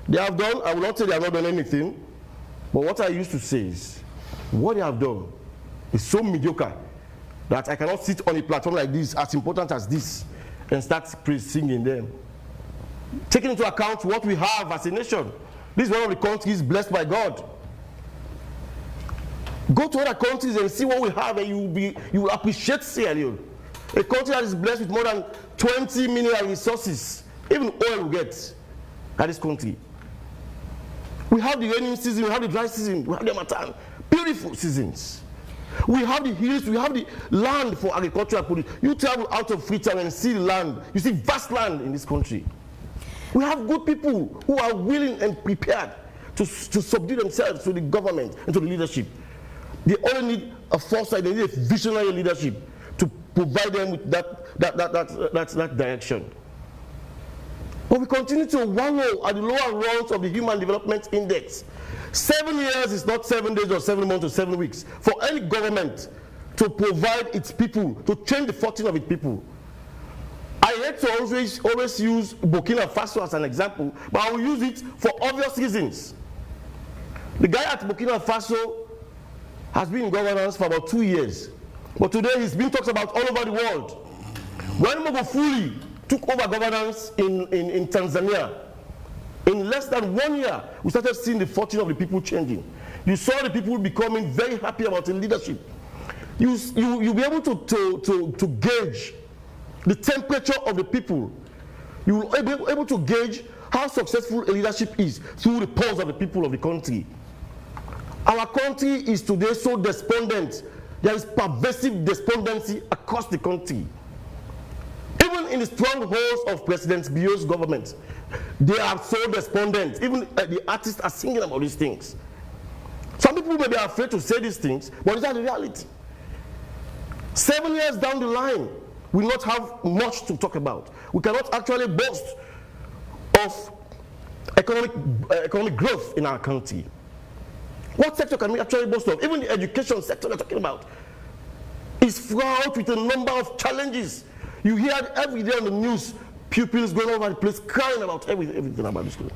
They have done, I will not say they have not done anything, but what I used to say is, what they have done is so mediocre that I cannot sit on a platform like this, as important as this, and start singing them. Taking into account what we have as a nation, this is one of the countries blessed by God. Go to other countries and see what we have, and you will appreciate Sierra Leone. A country that is blessed with more than 20 mineral resources, even oil we get at this country. We have the rainy season, we have the dry season, we have the Harmattan, beautiful seasons. We have the hills, we have the land for agricultural produce. You travel out of Freetown and see the land, you see vast land in this country. We have good people who are willing and prepared to subdue themselves to the government and to the leadership. They only need a foresight, they need a visionary leadership to provide them with that direction. But we continue to wallow at the lower rungs of the Human Development Index. 7 years is not 7 days or 7 months or 7 weeks for any government to provide its people, to change the fortune of its people. I hate to always use Burkina Faso as an example, but I will use it for obvious reasons. The guy at Burkina Faso has been in governance for about 2 years, but today he's being talked about all over the world. When Magufuli took over governance in Tanzania, in less than 1 year, we started seeing the fortune of the people changing. You saw the people becoming very happy about the leadership. You'll be able to gauge the temperature of the people. You will be able to gauge how successful a leadership is through the pulse of the people of the country. Our country is today so despondent. There is pervasive despondency across the country. Even in the strongholds of President Bio's government, they are so despondent. Even the artists are singing about these things. Some people may be afraid to say these things, but it's not the reality. 7 years down the line, we will not have much to talk about. We cannot actually boast of economic growth in our country. What sector can we actually boast of? Even the education sector we're talking about is fraught with a number of challenges. You hear every day on the news pupils going over the place crying about everything about the school.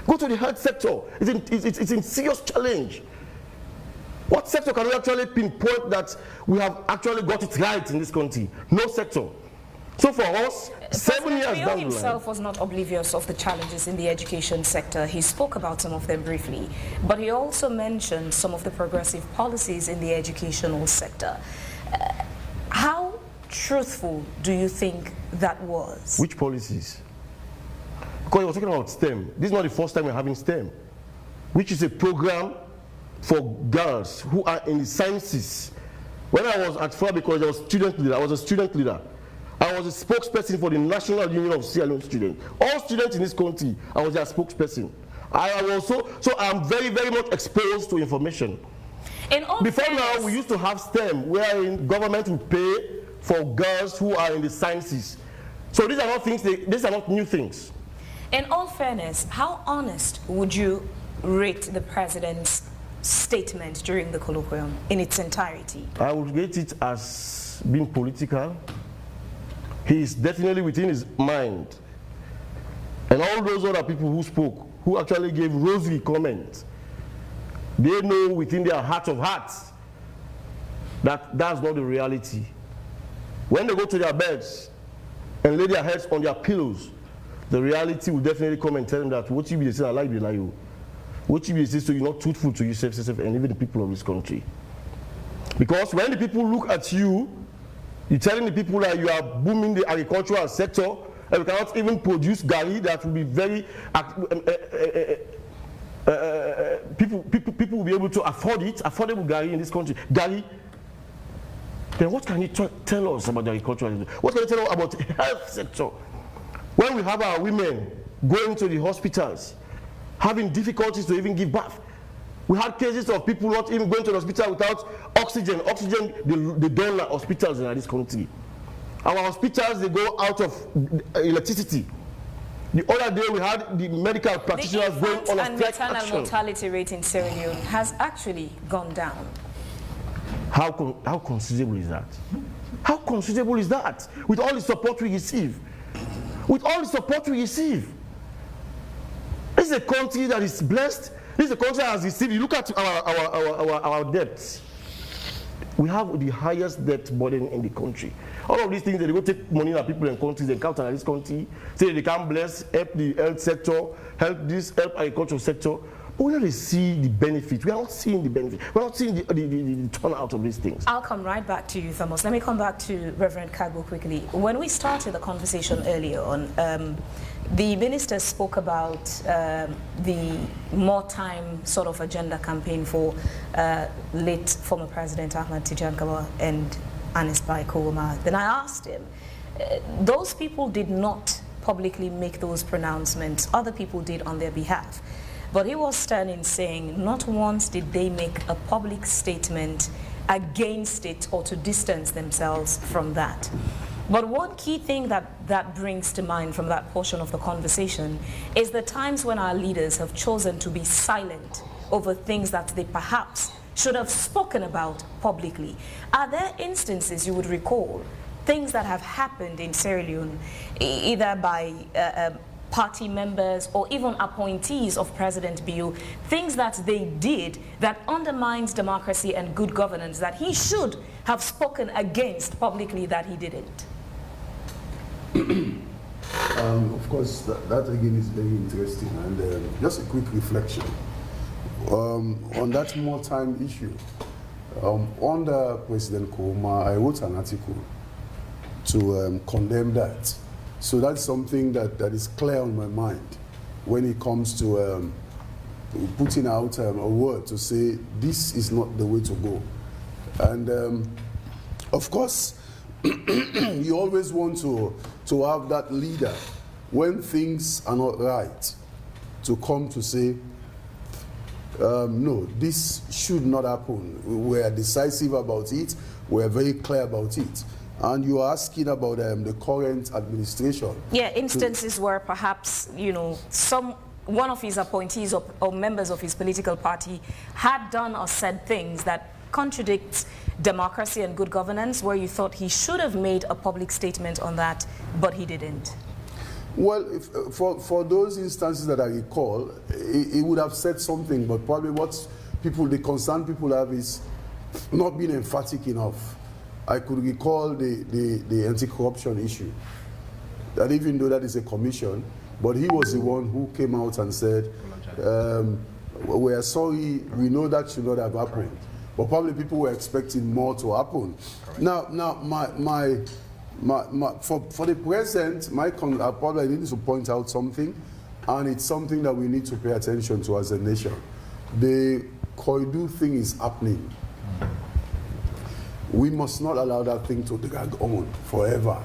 Go to the health sector. It's in serious challenge. What sector can we actually pinpoint that we have actually got it right in this country? No sector. So for us, 7 years down the line. himself was not oblivious of the challenges in the education sector. He spoke about some of them briefly, but he also mentioned some of the progressive policies in the educational sector. How truthful do you think that was? Which policies? Because he was talking about STEM. This is not the first time we're having STEM, which is a program for girls who are in the sciences. When I was at FLA, because I was a student leader. I was a spokesperson for the National Union of Sierra Leone Students. All students in this country, I was their spokesperson. So I'm very, very much exposed to information. Before now, we used to have STEM, wherein government would pay for girls who are in the sciences. So these are not things, these are not new things. In all fairness, how honest would you rate the president's statement during the colloquium in its entirety? I would rate it as being political. He is definitely within his mind. And all those other people who spoke, who actually gave rosy comments, they know within their heart of hearts that that's not the reality. When they go to their beds and lay their heads on their pillows, the reality will definitely come and tell them that what you be saying, I like the lie you. What you be saying, so you're not truthful to yourself and even the people of this country. Because when the people look at you, you're telling the people that you are booming the agricultural sector and we cannot even produce gari that will be very people will be able to afford it, affordable gari in this country. Gari. Then what can you tell us about the agricultural sector? What can you tell us about the health sector? When we have our women going to the hospitals, having difficulties to even give birth. We had cases of people not even going to the hospital without oxygen. Oxygen, they don't like hospitals in this country. Our hospitals, they go out of electricity. The other day, we had the medical practitioners going on a strike action. The maternal mortality rate in Sierra Leone has actually gone down. How considerable is that? How considerable is that? With all the support we receive. With all the support we receive. This is a country that is blessed. This is a country that has received. You look at our debts. We have the highest debt burden in the country. All of these things, they go take money that people in countries, they count on this country, say they can bless, help the health sector, help agricultural sector. But we don't see the benefit. We are not seeing the benefit. We're not seeing the turnout of these things. I'll come right back to you, Thomas. Let me come back to Reverend Kagbo quickly. When we started the conversation earlier on, the minister spoke about the more time sort of agenda campaign for late former President Ahmad Tijan Kawa and Anis Bai Kowoma. Then I asked him, those people did not publicly make those pronouncements. Other people did on their behalf. But he was standing saying not once did they make a public statement against it or to distance themselves from that. But one key thing that brings to mind from that portion of the conversation is the times when our leaders have chosen to be silent over things that they perhaps should have spoken about publicly. Are there instances you would recall, things that have happened in Sierra Leone, either by party members or even appointees of President Biu, things that they did that undermines democracy and good governance that he should have spoken against publicly that he didn't? Of course, that again is very interesting, and just a quick reflection on that more time issue. Under President Kowoma, I wrote an article to condemn that. So that's something that is clear on my mind when it comes to putting out a word to say this is not the way to go. And of course, you always want to have that leader when things are not right to come to say, no, this should not happen. We are decisive about it. We are very clear about it. And you are asking about the current administration. Yeah, instances where perhaps, you know, one of his appointees or members of his political party had done or said things that contradict democracy and good governance, where you thought he should have made a public statement on that, but he didn't. Well, for those instances that I recall, it would have said something, but probably what the concerned people have is not being emphatic enough. I could recall the anti-corruption issue, that even though that is a commission, but he was the one who came out and said, we are sorry, we know that should not have happened. But probably people were expecting more to happen. Correct. Now, for the present, I need to point out something, and it's something that we need to pay attention to as a nation. The Koidu thing is happening. We must not allow that thing to drag on forever.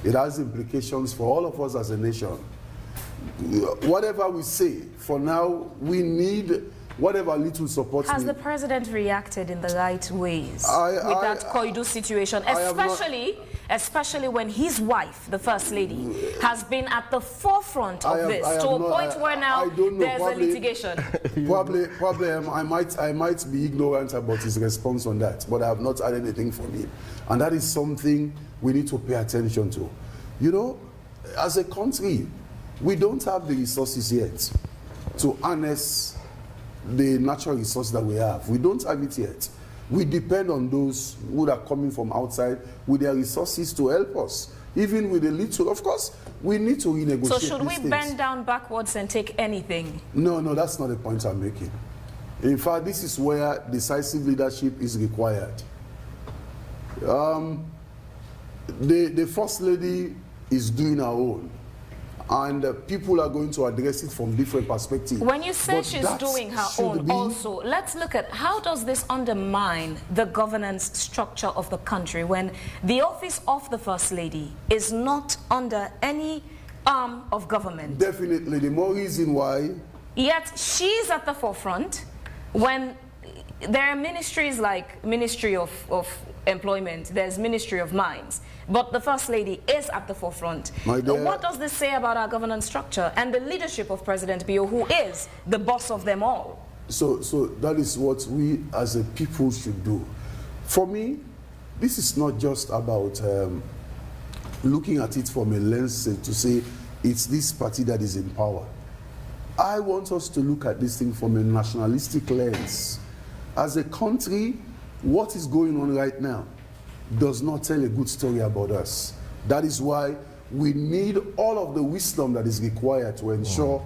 It has implications for all of us as a nation. Whatever we say, for now, we need whatever little support. Has the president reacted in the right ways with that Koidu situation, especially when his wife, the First Lady, has been at the forefront of this to a point where now there's a litigation? Probably I might be ignorant about his response on that, but I have not had anything from him. And that is something we need to pay attention to. You know, as a country, we don't have the resources yet to harness the natural resources that we have. We don't have it yet. We depend on those who are coming from outside with their resources to help us. Even with a little, of course, we need to renegotiate. So should we bend down backwards and take anything? No, that's not the point I'm making. In fact, this is where decisive leadership is required. The First Lady is doing her own, and people are going to address it from different perspectives. When you say she's doing her own also, let's look at how does this undermine the governance structure of the country when the office of the First Lady is not under any arm of government? Definitely, the more reason why. Yet she's at the forefront when there are ministries like Ministry of Employment, there's Ministry of Mines, but the First Lady is at the forefront. What does this say about our governance structure and the leadership of President Bio, who is the boss of them all? So that is what we as a people should do. For me, this is not just about looking at it from a lens to say it's this party that is in power. I want us to look at this thing from a nationalistic lens. As a country, what is going on right now does not tell a good story about us. That is why we need all of the wisdom that is required to ensure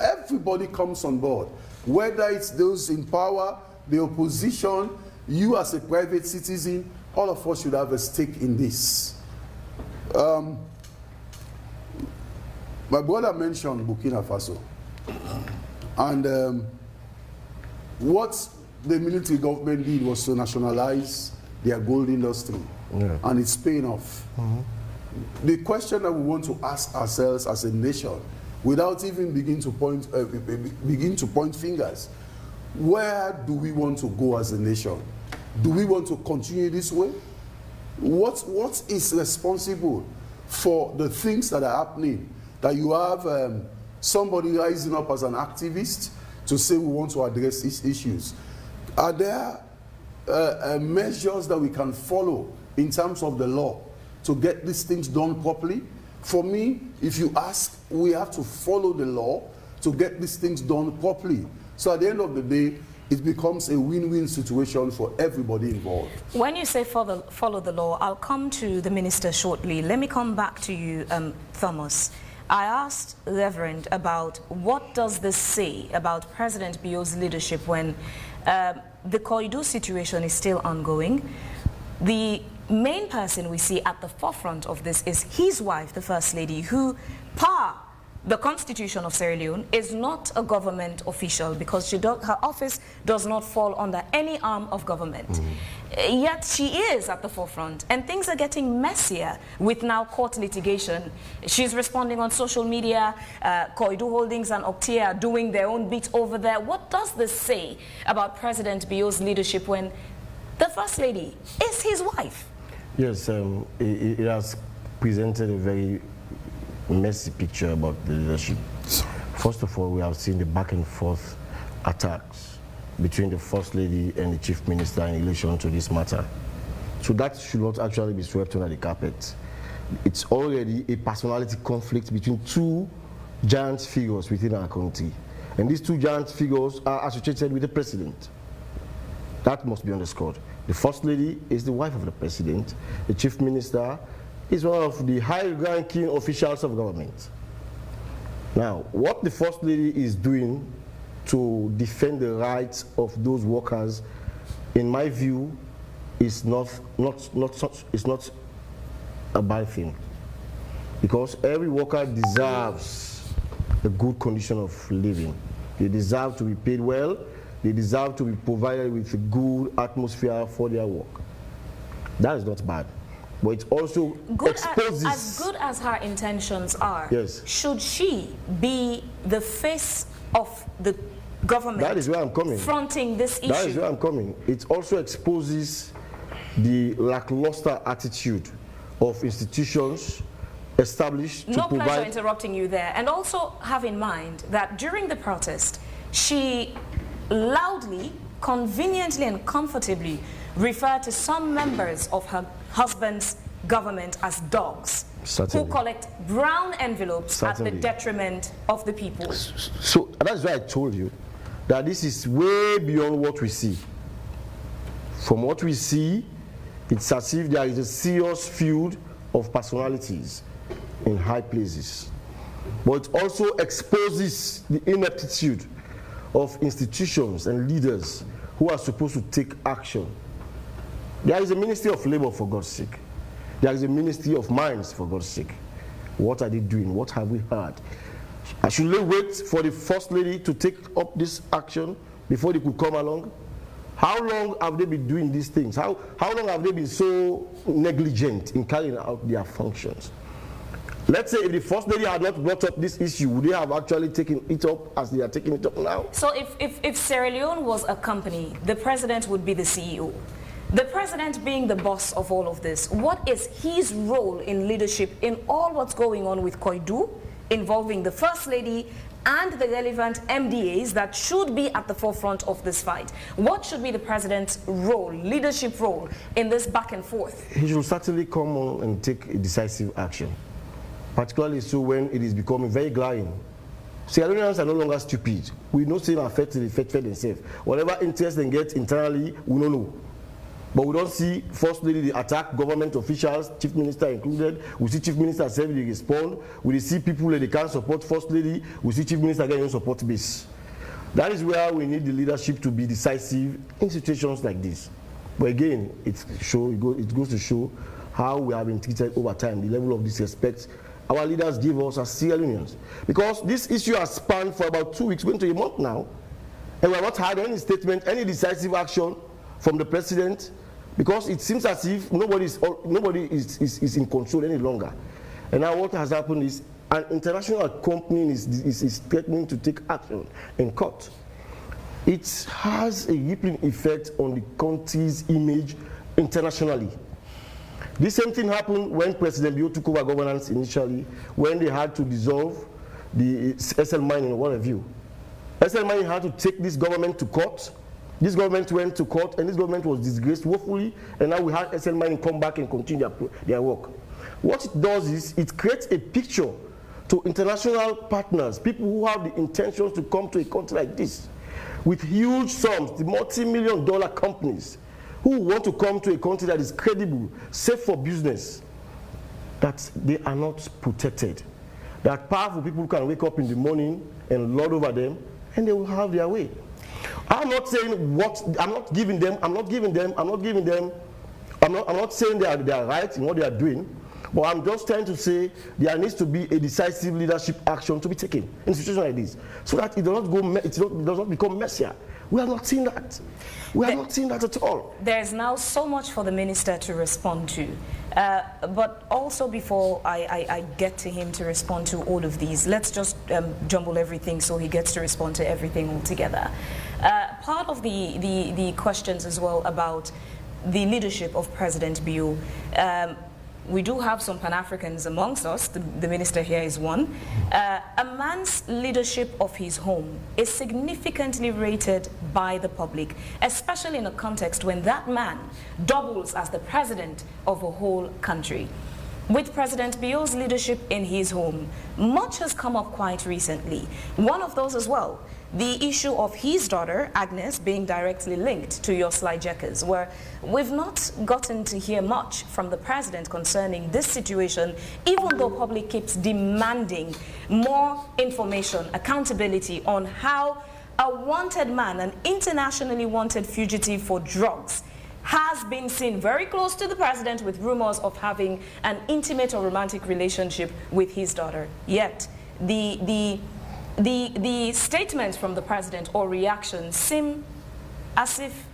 everybody comes on board. Whether it's those in power, the opposition, you as a private citizen, all of us should have a stake in this. My brother mentioned Burkina Faso. And what the military government did was to nationalize their gold industry. Yeah. And it's paying off. Mm-hmm. The question that we want to ask ourselves as a nation, without even begin to point fingers, where do we want to go as a nation? Do we want to continue this way? What is responsible for the things that are happening? That you have somebody rising up as an activist to say we want to address these issues. Are there measures that we can follow in terms of the law to get these things done properly? For me, if you ask, we have to follow the law to get these things done properly. So at the end of the day, it becomes a win-win situation for everybody involved. When you say follow the law, I'll come to the minister shortly. Let me come back to you, Thomas. I asked Reverend about what does this say about President Bio's leadership when the Koidu situation is still ongoing. The main person we see at the forefront of this is his wife, the First Lady, who, per the Constitution of Sierra Leone, is not a government official because her office does not fall under any arm of government. Mm-hmm. Yet she is at the forefront, and things are getting messier with now court litigation. She's responding on social media. Koidu Holdings and Octia are doing their own bit over there. What does this say about President Bio's leadership when the First Lady is his wife? Yes, it has presented a very messy picture about the leadership. First of all, we have seen the back and forth attacks between the First Lady and the Chief Minister in relation to this matter. So that should not actually be swept under the carpet. it's already a personality conflict between two giant figures within our country. And these two giant figures are associated with the president. That must be underscored. The First Lady is the wife of the president. The Chief Minister is one of the high-ranking officials of government. Now, what the First Lady is doing to defend the rights of those workers, in my view, is not a bad thing. Because every worker deserves a good condition of living. They deserve to be paid well. They deserve to be provided with a good atmosphere for their work. That is not bad. But it also exposes... As good as her intentions are, yes, should she be the face of the government? That is where I'm coming. Fronting this issue? That is where I'm coming. It also exposes the lackluster attitude of institutions established to provide... No pleasure interrupting you there. And also have in mind that during the protest, she loudly, conveniently and comfortably referred to some members of her husband's government as dogs. Certainly. Who collect brown envelopes Certainly. at the detriment of the people. So that's why I told you that this is way beyond what we see. From what we see, it's as if there is a serious feud of personalities in high places. But it also exposes the ineptitude of institutions and leaders who are supposed to take action. There is a Ministry of Labor, for God's sake. There is a Ministry of Mines, for God's sake. What are they doing? What have we heard? Should they wait for the First Lady to take up this action before they could come along? How long have they been doing these things? How long have they been so negligent in carrying out their functions? Let's say if the First Lady had not brought up this issue, would they have actually taken it up as they are taking it up now? So if Sierra Leone was a company, the president would be the CEO. The president being the boss of all of this, what is his role in leadership in all what's going on with Koidu, involving the First Lady and the relevant MDAs that should be at the forefront of this fight? What should be the president's role, leadership role, in this back and forth? He should certainly come on and take a decisive action, particularly so when it is becoming very glaring. Sierra Leoneans are no longer stupid. We know same affect themselves. Whatever interest they get internally, we don't know. But we don't see First Lady they attack government officials, Chief Minister included. We see Chief Minister saying they respond. We see people that they can't support First Lady. We see Chief Minister getting support base. That is where we need the leadership to be decisive in situations like this. But again, it goes to show how we have been treated over time, the level of disrespect our leaders give us as Sierra Leoneans. Because this issue has spanned for about 2 weeks, going to a month now, and we have not had any statement, any decisive action from the president, because it seems as if nobody is in control any longer. And now what has happened is an international company is threatening to take action in court. It has a rippling effect on the country's image internationally. This same thing happened when President Bio took over governance initially, when they had to dissolve the SL Mining, what have you. SL Mining had to take this government to court. This government went to court, and this government was disgraced woefully, and now we had SL Mining come back and continue their work. What it does is it creates a picture to international partners, people who have the intentions to come to a country like this, with huge sums, the multi-million-dollar companies, who want to come to a country that is credible, safe for business, that they are not protected. That powerful people can wake up in the morning and lord over them, and they will have their way. I'm not saying I'm not saying they are right in what they are doing, but I'm just trying to say there needs to be a decisive leadership action to be taken in situations like this, so that it does not become messier. We are not seeing that. We are not seeing that at all. There's now so much for the minister to respond to. But also before I get to him to respond to all of these, let's just jumble everything so he gets to respond to everything altogether. Part of the questions as well about the leadership of President Bio, we do have some Pan-Africans amongst us. The minister here is one. A man's leadership of his home is significantly rated by the public, especially in a context when that man doubles as the president of a whole country. With President Bio's leadership in his home, much has come up quite recently. One of those as well, the issue of his daughter, Agnes, being directly linked to your Slyjackers, where we've not gotten to hear much from the president concerning this situation, even though public keeps demanding more information, accountability on how a wanted man, an internationally wanted fugitive for drugs, has been seen very close to the president with rumors of having an intimate or romantic relationship with his daughter. Yet, the statements from the president or reactions seem as if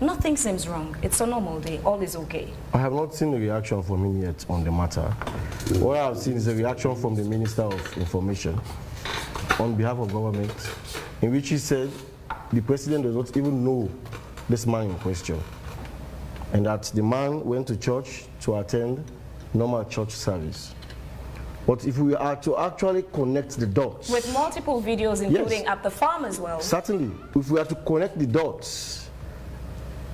nothing seems wrong. It's a normal day. All is okay. I have not seen a reaction from him yet on the matter. What I have seen is a reaction from the Minister of Information on behalf of government, in which he said the president does not even know this man in question, and that the man went to church to attend normal church service. But if we are to actually connect the dots... With multiple videos, including yes, at the farm as well. Certainly. If we are to connect the dots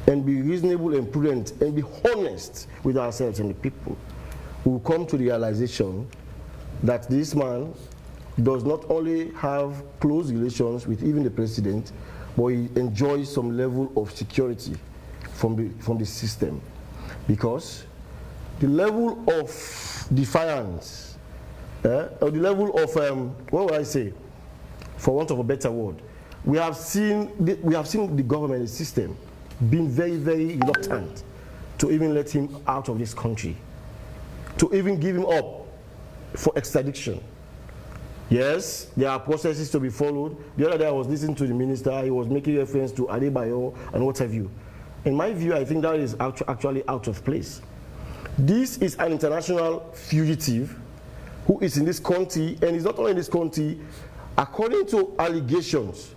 and be reasonable and prudent and be honest with ourselves and the people, we will come to the realization that this man does not only have close relations with even the president, but he enjoys some level of security from the system. Because the level of defiance, or the level of, what would I say, for want of a better word, we have seen the government, the system, being very, very reluctant to even let him out of this country, to even give him up for extradition. Yes, there are processes to be followed. The other day I was listening to the minister, he was making reference to Adebayo and what have you. In my view, I think that is actually out of place. This is an international fugitive who is in this country, and he's not only in this country, according to allegations,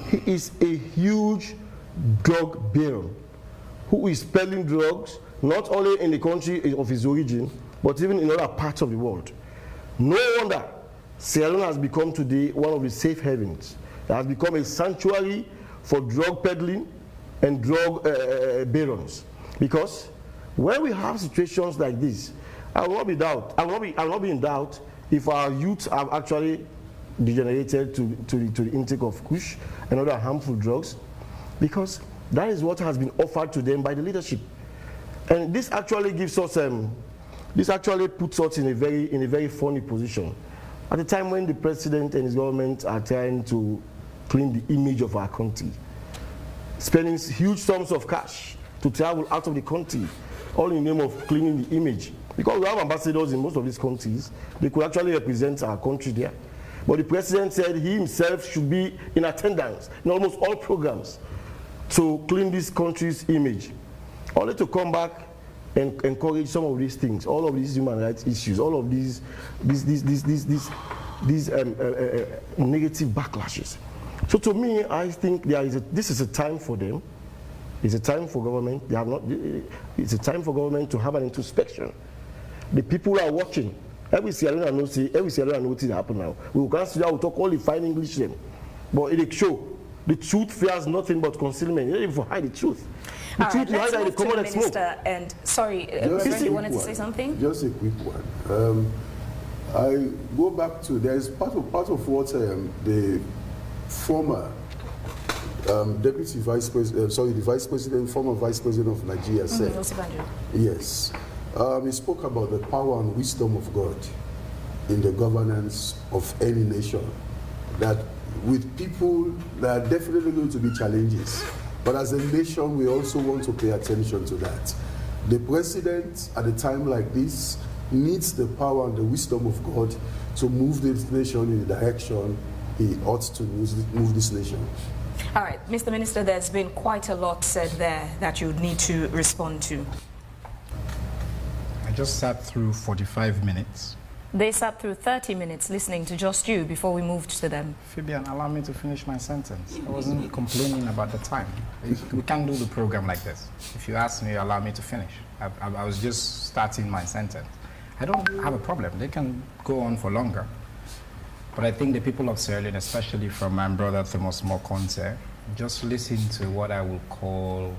he is a huge drug baron who is peddling drugs, not only in the country of his origin, but even in other parts of the world. No wonder Sierra Leone has become today one of the safe havens. It has become a sanctuary for drug peddling and drug barons. Because when we have situations like this, I will not be in doubt if our youth have actually degenerated to the intake of kush and other harmful drugs, because that is what has been offered to them by the leadership. And this actually gives us, this actually puts us in a very funny position. At the time when the president and his government are trying to clean the image of our country, spending huge sums of cash to travel out of the country, all in the name of cleaning the image. Because we have ambassadors in most of these countries, they could actually represent our country there. But the president said he himself should be in attendance in almost all programs to clean this country's image, only to come back and encourage some of these things, all of these human rights issues, all of these negative backlashes. So to me, I think this is a time for them. It's a time for government. It's a time for government to have an introspection. The people are watching. Every Sierra Leone knows what happen now. We will consider, we talk only fine English then. But it show the truth fears nothing but concealment. You don't even hide the truth. The truth let's hide move the to the common minister. smoke. And sorry, Reverend, you wanted to say something? Just a quick one. I go back to, there is part of what the former deputy vice president, the vice president, former vice president of Nigeria said. Yes. He spoke about the power and wisdom of God in the governance of any nation. That with people, there are definitely going to be challenges. But as a nation, we also want to pay attention to that. The president, at a time like this, needs the power and the wisdom of God to move this nation in the direction he ought to move this nation. All right, Mr. Minister, there's been quite a lot said there that you need to respond to. I just sat through 45 minutes. They sat through 30 minutes listening to just you before we moved to them. Fabian, allow me to finish my sentence. I wasn't complaining about the time. We can't do the program like this. If you ask me, allow me to finish. I was just starting my sentence. I don't have a problem. They can go on for longer. But I think the people of Sierra Leone, especially from my brother Thomas Mokonte, just listen to what I will call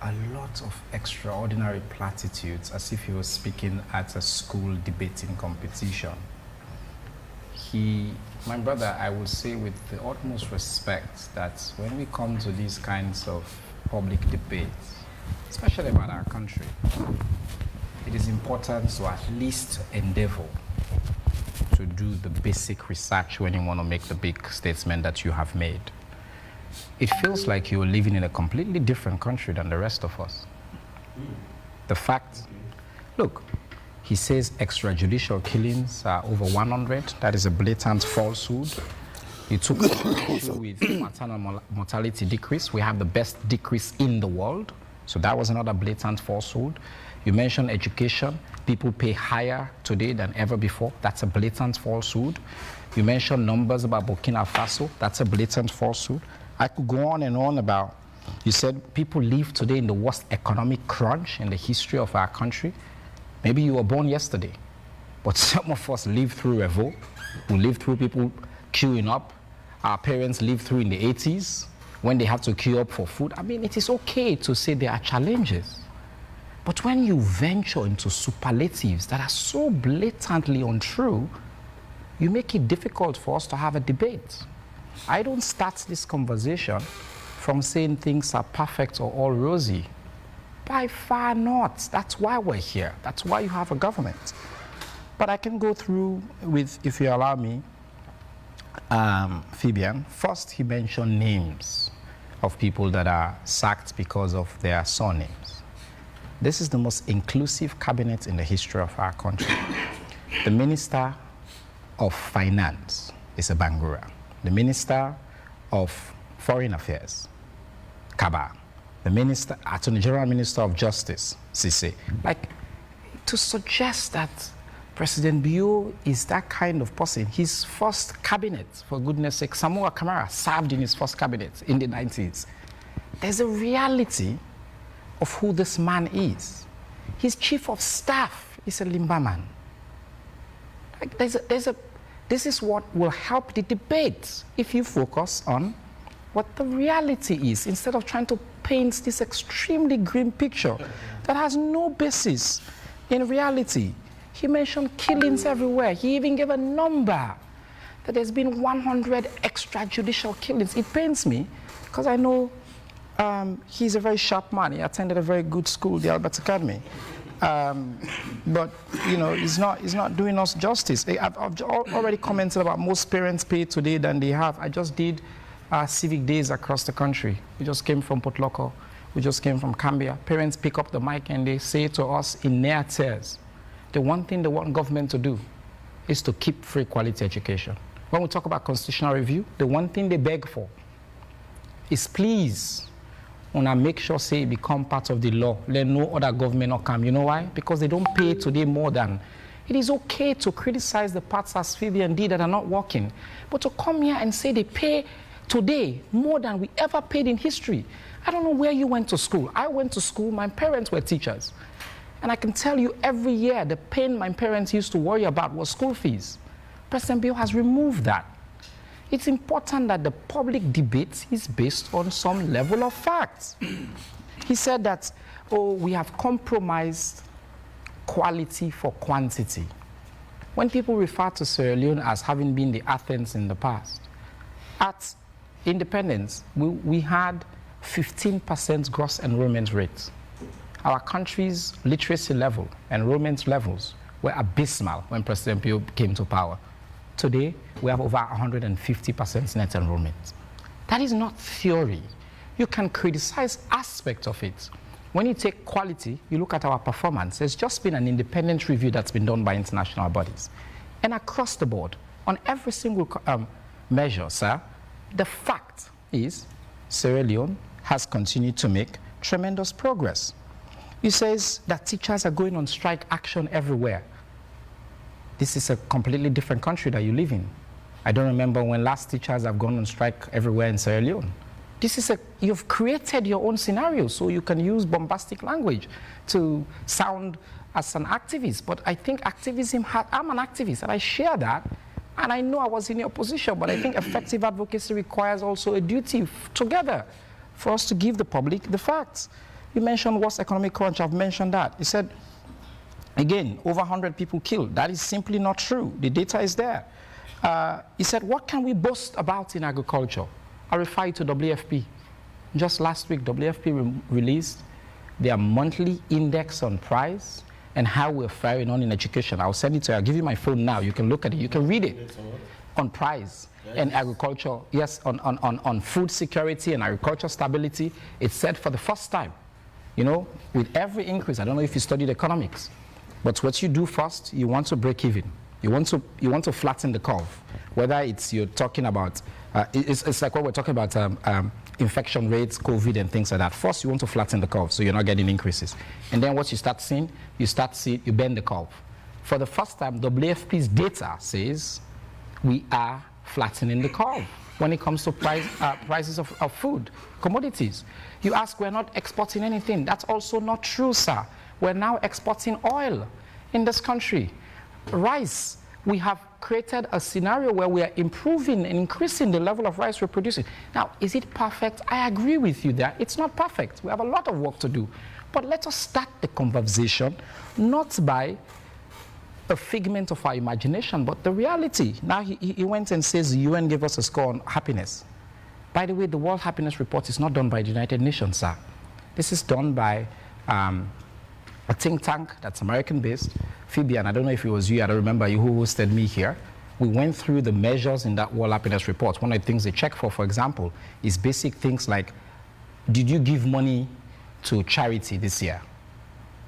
a lot of extraordinary platitudes, as if he was speaking at a school debating competition. My brother, I would say with the utmost respect that when we come to these kinds of public debates, especially about our country, it is important to at least endeavor to do the basic research when you want to make the big statement that you have made. It feels like you're living in a completely different country than the rest of us. The fact, look, he says extrajudicial killings are over 100. That is a blatant falsehood. He took issue with maternal mortality decrease. We have the best decrease in the world. So that was another blatant falsehood. You mentioned education. People pay higher today than ever before. That's a blatant falsehood. You mentioned numbers about Burkina Faso. That's a blatant falsehood. I could go on and on about, you said people live today in the worst economic crunch in the history of our country. Maybe you were born yesterday, but some of us lived through revolt. We lived through people queuing up. Our parents lived through in the 80s when they had to queue up for food. I mean, it is okay to say there are challenges. But when you venture into superlatives that are so blatantly untrue, you make it difficult for us to have a debate. I don't start this conversation from saying things are perfect or all rosy. By far not. That's why we're here. That's why you have a government. But I can go through with, if you allow me, Fabian. First, he mentioned names of people that are sacked because of their surnames. This is the most inclusive cabinet in the history of our country. The Minister of Finance is a Bangura. The Minister of Foreign Affairs, Kaba. The Attorney General Minister of Justice, Sise. Like, to suggest that President Bio is that kind of person, his first cabinet, for goodness sake, Samoa Kamara served in his first cabinet in the 90s. There's a reality of who this man is. His chief of staff is a Limba man. Like, this is what will help the debate if you focus on what the reality is, instead of trying to paint this extremely grim picture that has no basis in reality. He mentioned killings everywhere. He even gave a number that there's been 100 extrajudicial killings. It pains me because I know he's a very sharp man. He attended a very good school, the Albert Academy. But you know, he's not doing us justice. I've already commented about most parents pay today than they have. I just did civic days across the country. We just came from Port Loko. We just came from Cambia. Parents pick up the mic and they say to us in their tears, the one thing they want government to do is to keep free quality education. When we talk about constitutional review, the one thing they beg for is please, wanna make sure say it become part of the law. Let no other government not come. You know why? Because they don't pay today more than. It is okay to criticize the parts as Fabian did that are not working, but to come here and say they pay today more than we ever paid in history. I don't know where you went to school. I went to school, my parents were teachers. And I can tell you every year the pain my parents used to worry about was school fees. President Bill has removed that. It's important that the public debate is based on some level of facts. He said that, oh, we have compromised quality for quantity. When people refer to Sierra Leone as having been the Athens in the past, at independence, we had 15% gross enrollment rate. Our country's literacy level, enrollment levels were abysmal when President Pio came to power. Today, we have over 150% net enrollment. That is not theory. You can criticize aspects of it. When you take quality, you look at our performance. There's just been an independent review that's been done by international bodies. And across the board, on every single measure, sir, the fact is Sierra Leone has continued to make tremendous progress. He says that teachers are going on strike action everywhere. This is a completely different country that you live in. I don't remember when last teachers have gone on strike everywhere in Sierra Leone. You've created your own scenario, so you can use bombastic language to sound as an activist. But I think activism, I'm an activist, and I share that. And I know I was in your position, but I think effective advocacy requires also a duty together for us to give the public the facts. You mentioned worst economic crunch. I've mentioned that. He said, again, over 100 people killed. That is simply not true. The data is there. He said, what can we boast about in agriculture? I refer you to WFP. Just last week, WFP released their monthly index on price and how we're faring on in education. I'll send it to you. I'll give you my phone now. You can look at it. You can read it. On price and agriculture. Yes, on food security and agriculture stability. It's said for the first time, you know, with every increase. I don't know if you studied economics, but what you do first, you want to break even. You want to flatten the curve. Whether it's you're talking about, it's like what we're talking about, infection rates, COVID, and things like that. First, you want to flatten the curve so you're not getting increases. And then what you start seeing, you bend the curve. For the first time, WFP's data says we are flattening the curve when it comes to prices of food, commodities. You ask, we're not exporting anything. That's also not true, sir. We're now exporting oil in this country. Rice, we have created a scenario where we are improving and increasing the level of rice we're producing. Now, is it perfect? I agree with you there. It's not perfect. We have a lot of work to do. But let us start the conversation not by a figment of our imagination, but the reality. Now, he went and says the UN gave us a score on happiness. By the way, the World Happiness Report is not done by the United Nations, sir. This is done by a think tank that's American-based. Phoebe, and I don't know if it was you, I don't remember you who hosted me here. We went through the measures in that World Happiness Report. One of the things they check for example, is basic things like, did you give money to charity this year?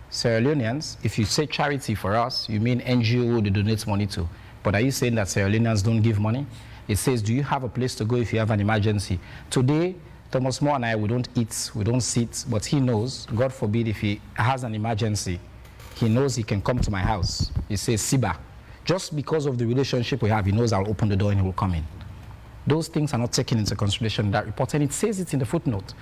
Sierra Leoneans, if you say charity for us, you mean NGO they donate money to. But are you saying that Sierra Leoneans don't give money? It says, do you have a place to go if you have an emergency? Today, Thomas Moore and I, we don't eat, we don't sit, but he knows, God forbid, if he has an emergency, he knows he can come to my house. He says, Siba. Just because of the relationship we have, he knows I'll open the door and he will come in. Those things are not taken into consideration in that report, and it says it in the footnote.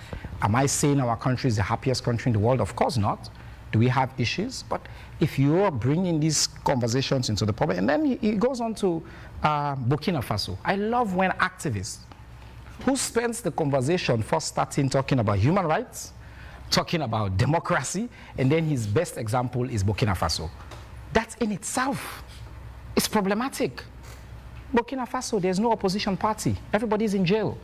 Am I saying our country is the happiest country in the world? Of course not. Do we have issues? But if you're bringing these conversations into the public, and then he goes on to Burkina Faso. I love when activists who spends the conversation first starting talking about human rights, talking about democracy, and then his best example is Burkina Faso. That in itself is problematic. Burkina Faso, there's no opposition party. Everybody's in jail.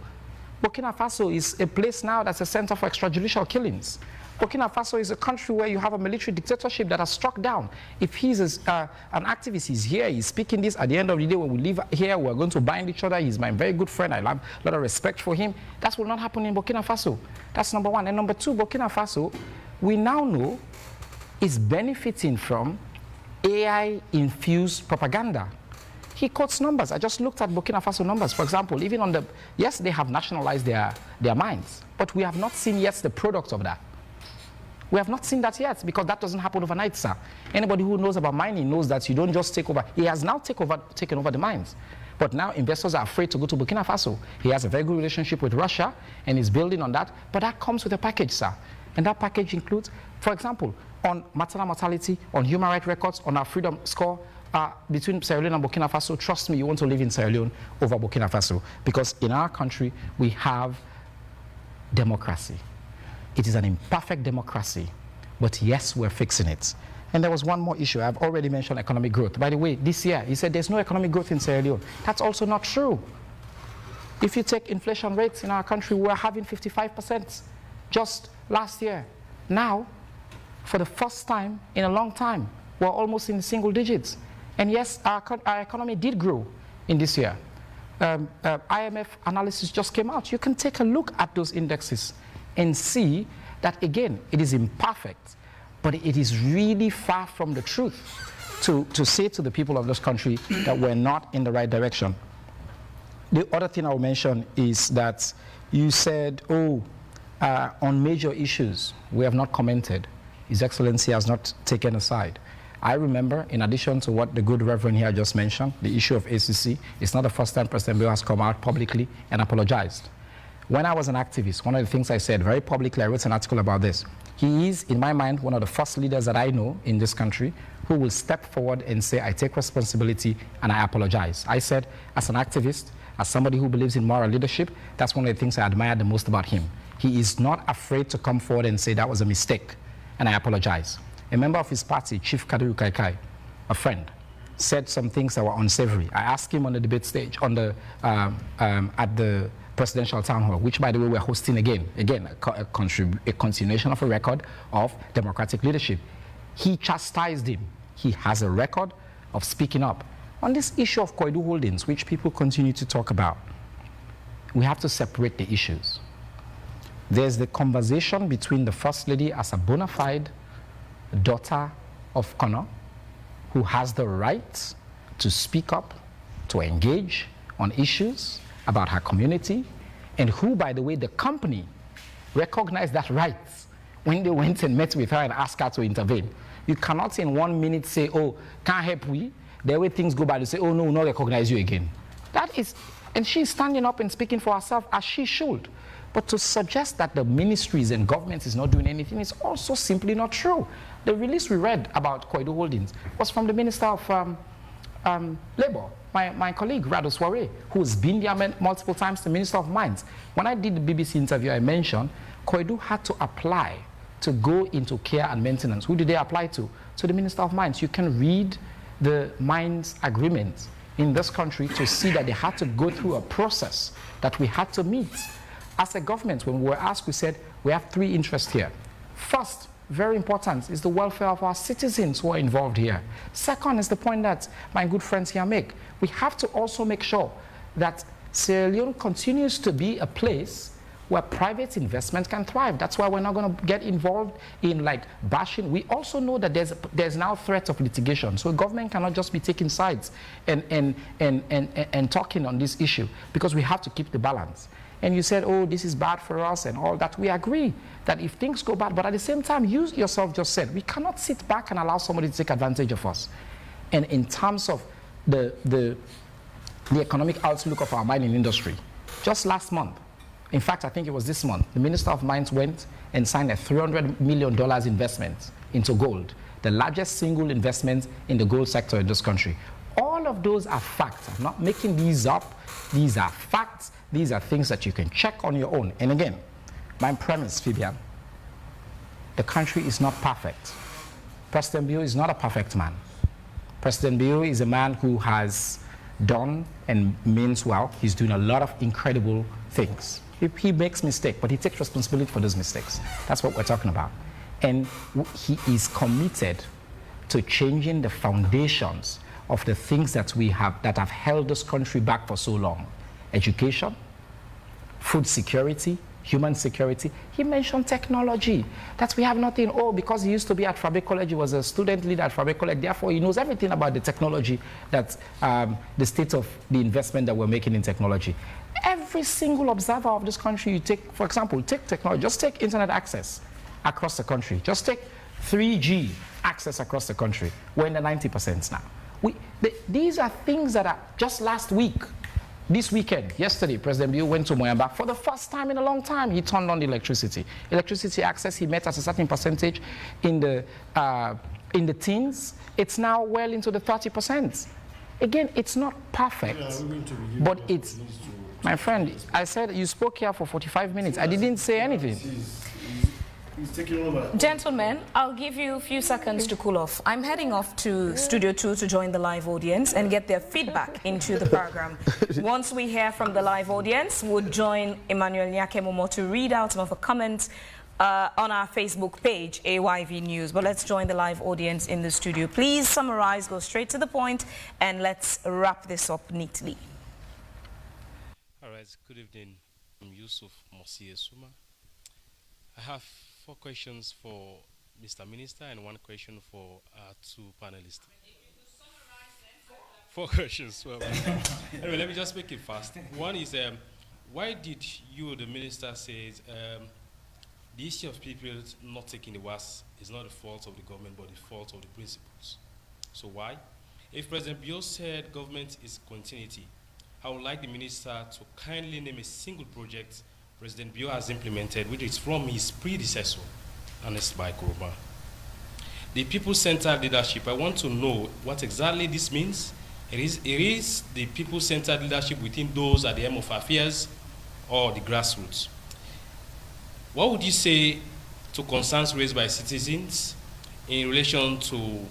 Burkina Faso is a place now that's a center for extrajudicial killings. Burkina Faso is a country where you have a military dictatorship that has struck down. If he's an activist, he's here, he's speaking this, at the end of the day, when we leave here, we're going to bind each other. He's my very good friend. I have a lot of respect for him. That will not happen in Burkina Faso. That's number one. And number two, Burkina Faso, we now know, is benefiting from AI-infused propaganda. He quotes numbers. I just looked at Burkina Faso numbers. For example, even on the, yes, they have nationalized their mines, but we have not seen yet the product of that. We have not seen that yet, because that doesn't happen overnight, sir. Anybody who knows about mining knows that you don't just take over. He has now taken over the mines. But now investors are afraid to go to Burkina Faso. He has a very good relationship with Russia, and he's building on that. But that comes with a package, sir. And that package includes, for example, on maternal mortality, on human rights records, on our freedom score, between Sierra Leone and Burkina Faso. Trust me, you want to live in Sierra Leone over Burkina Faso, because in our country, we have democracy. It is an imperfect democracy, but yes, we're fixing it. And there was one more issue. I've already mentioned economic growth. By the way, this year, he said there's no economic growth in Sierra Leone. That's also not true. If you take inflation rates in our country, we're having 55% just last year. Now, for the first time in a long time, we're almost in the single digits. And yes, our economy did grow in this year. IMF analysis just came out. You can take a look at those indexes and see that, again, it is imperfect, but it is really far from the truth to say to the people of this country that we're not in the right direction. The other thing I will mention is that you said, on major issues, we have not commented. His Excellency has not taken a side. I remember, in addition to what the good Reverend here just mentioned, the issue of ACC, it's not the first time President Bill has come out publicly and apologized. When I was an activist, one of the things I said very publicly, I wrote an article about this. He is, in my mind, one of the first leaders that I know in this country who will step forward and say, I take responsibility and I apologize. I said, as an activist, as somebody who believes in moral leadership, that's one of the things I admire the most about him. He is not afraid to come forward and say that was a mistake, and I apologize. A member of his party, Chief Kadiru Kaikai, a friend, said some things that were unsavory. I asked him on the debate stage, on the, at the presidential town hall, which, by the way, we're hosting again, a continuation of a record of democratic leadership. He chastised him. He has a record of speaking up. On this issue of Koidu Holdings, which people continue to talk about, we have to separate the issues. There's the conversation between the First Lady as a bona fide daughter of Kono, who has the right to speak up, to engage on issues about her community, and who, by the way, the company recognized that right when they went and met with her and asked her to intervene. You cannot in 1 minute say, oh, can't help we. The way things go by, to say, oh, no, we'll not recognize you again. That is, and she's standing up and speaking for herself as she should. But to suggest that the ministries and government is not doing anything is also simply not true. The release we read about Koidu Holdings was from the Minister of Labour, my colleague, Rado Soare, who's been there multiple times, the Minister of Mines. When I did the BBC interview, I mentioned Koidu had to apply to go into care and maintenance. Who did they apply to? To the Minister of Mines. You can read the mines agreement in this country to see that they had to go through a process that we had to meet. As a government, when we were asked, we said, we have three interests here. First, very important, is the welfare of our citizens who are involved here. Second is the point that my good friends here make. We have to also make sure that Sierra Leone continues to be a place where private investment can thrive. That's why we're not going to get involved in like bashing. We also know that there's now threat of litigation. So government cannot just be taking sides and talking on this issue, because we have to keep the balance. And you said, oh, this is bad for us and all that. We agree that if things go bad, but at the same time, you yourself just said, we cannot sit back and allow somebody to take advantage of us. And in terms of the economic outlook of our mining industry, just last month, in fact, I think it was this month, the Minister of Mines went and signed a $300 million investment into gold, the largest single investment in the gold sector in this country. All of those are facts. I'm not making these up. These are facts. These are things that you can check on your own. And again, my premise, Fabian, the country is not perfect. President Bio is not a perfect man. President Bio is a man who has done and means well. He's doing a lot of incredible things. He makes mistakes, but he takes responsibility for those mistakes. That's what we're talking about. And he is committed to changing the foundations of the things that we have that have held this country back for so long. Education, food security, human security. He mentioned technology, that we have nothing. Oh, because he used to be at Fabre College, he was a student leader at Fabre College, therefore he knows everything about the technology, that the state of the investment that we're making in technology. Every single observer of this country, you take, for example, take technology, just take internet access across the country, just take 3G access across the country. We're in the 90% now. These are things that are just last week. This weekend, yesterday, President Bio went to Moyamba. For the first time in a long time, he turned on the electricity. Electricity access, he met at a certain percentage in the teens. It's now well into the 30%. Again, it's not perfect, but it's... My friend, I said you spoke here for 45 minutes. I didn't say anything. He's taking over. Gentlemen, I'll give you a few seconds to cool off. I'm heading off to Studio 2 to join the live audience and get their feedback into the program. Once we hear from the live audience, we'll join Emmanuel Nyakemomo to read out some of the comments on our Facebook page, AYV News. But let's join the live audience in the studio. Please summarize, go straight to the point, and let's wrap this up neatly. All right, good evening. I'm Yusuf Mosie Suma. I have 4 questions for Mr. Minister and 1 question for our 2 panelists. 4 questions. Well, anyway, let me just make it fast. One is, why did you, the minister, say the issue of people not taking the WAS is not the fault of the government, but the fault of the principals? So why? If President Bio said government is continuity, I would like the minister to kindly name a single project President Bio has implemented, which is from his predecessor, Ernest Bai Koroma. The people-centered leadership, I want to know what exactly this means. It is the people-centered leadership within those at the helm of affairs or the grassroots. what would you say to concerns raised by citizens in relation to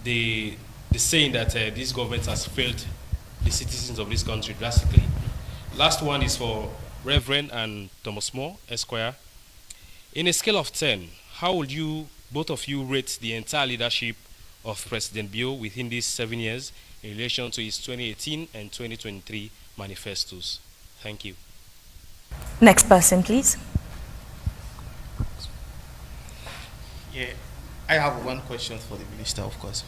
the saying that this government has failed the citizens of this country drastically? Last one is for Reverend and Thomas Moore, Esquire. In a scale of 10, how would you, both of you, rate the entire leadership of President Bio within these 7 years in relation to his 2018 and 2023 manifestos? Thank you. Next person, please. Yeah, I have one question for the minister, of course.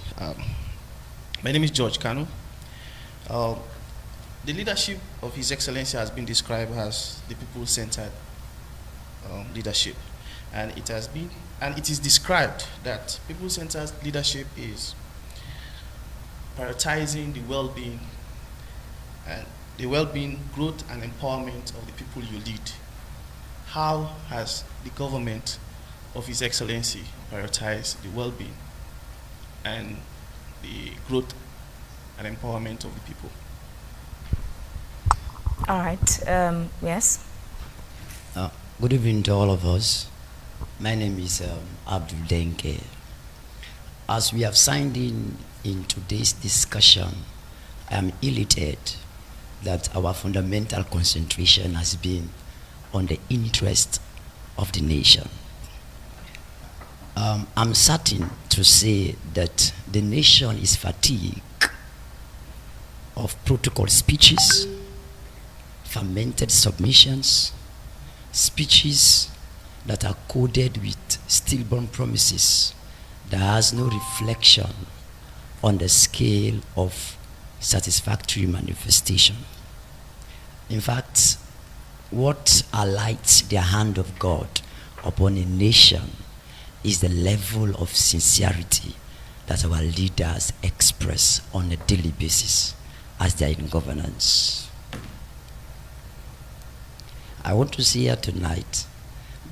My name is George Kanu. The leadership of His Excellency has been described as the people-centered leadership, and it is described that people-centered leadership is prioritizing the well-being growth and empowerment of the people you lead. How has the government of His Excellency prioritized the well-being and the growth and empowerment of the people? All right. Yes. Good evening to all of us. My name is Abdul Denke. As we have signed in today's discussion, I am elated that our fundamental concentration has been on the interest of the nation. I'm certain to say that the nation is fatigued of protocol speeches, fermented submissions, speeches that are coded with stillborn promises that has no reflection on the scale of satisfactory manifestation. In fact, what alights the hand of God upon a nation is the level of sincerity that our leaders express on a daily basis as they are in governance. I want to say here tonight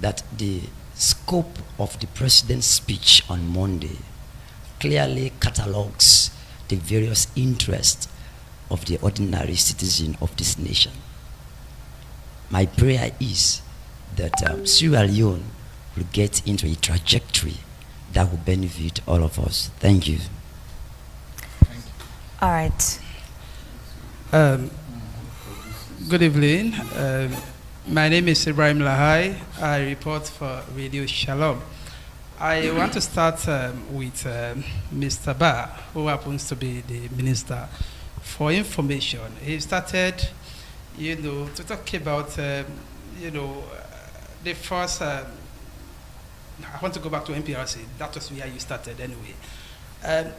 that the scope of the president's speech on Monday clearly catalogues the various interests of the ordinary citizen of this nation. My prayer is that Sierra Leone will get into a trajectory that will benefit all of us. Thank you. All right. Good evening. My name is Ibrahim Lahai. I report for Radio Shalom. I want to start with Mr. Ba, who happens to be the Minister for Information. He started, to talk about, the first, I want to go back to MPRC. That was where you started anyway.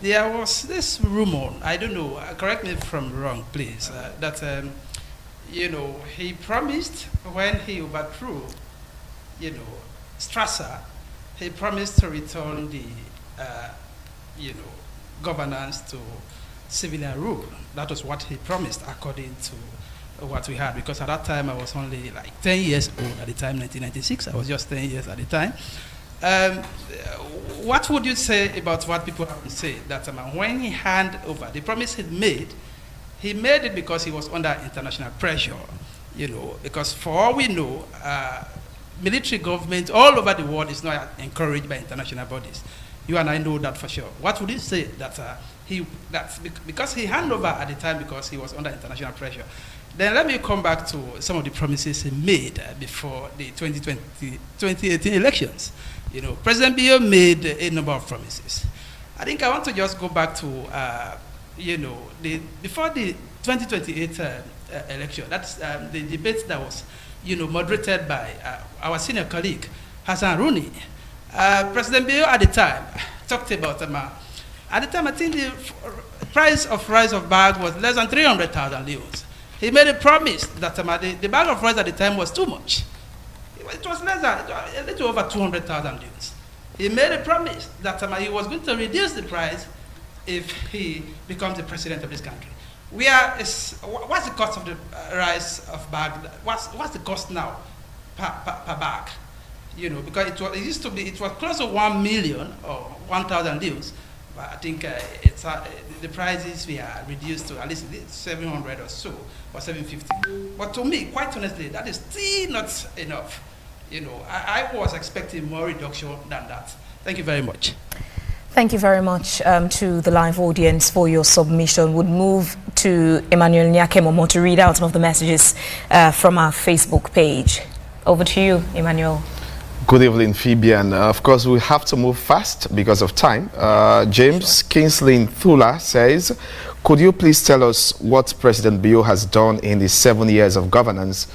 There was this rumor, I don't know, correct me if I'm wrong, please, that he promised when he overthrew, Strasser, he promised to return the, governance to civilian rule. That was what he promised, according to what we had. Because at that time, I was only like 10 years old at the time, 1996. I was just 10 years at the time. What would you say about what people have to say? That when he handed over, the promise he made it because he was under international pressure, because for all we know, military government all over the world is not encouraged by international bodies. You and I know that for sure. What would you say that because he handed over at the time because he was under international pressure? Then let me come back to some of the promises he made before the 2018 elections. President Bio made a number of promises. I think I want to just go back to before the 2028 election, that's the debate that was, moderated by our senior colleague, Hassan Rooney. President Bio at the time talked about, at the time I think the price of rice of bag was less than 300,000 leos. He made a promise that the bag of rice at the time was too much. It was less than, a little over 200,000 leos. He made a promise that he was going to reduce the price if he becomes the president of this country. What's the cost of the rice of bag? What's the cost now per bag? Because it was close to 1 million or 1,000 leos. But I think the prices were reduced to at least 700 or so, or 750. But to me, quite honestly, that is still not enough. You know, I was expecting more reduction than that. Thank you very much. Thank you very much to the live audience for your submission. Would move to Emmanuel Nyakemomo to read out some of the messages from our Facebook page. Over to you, Emmanuel. Good evening, Fabian. Of course, we have to move fast because of time. James Kingsley Thula says, could you please tell us what President Bio has done in the 7 years of governance,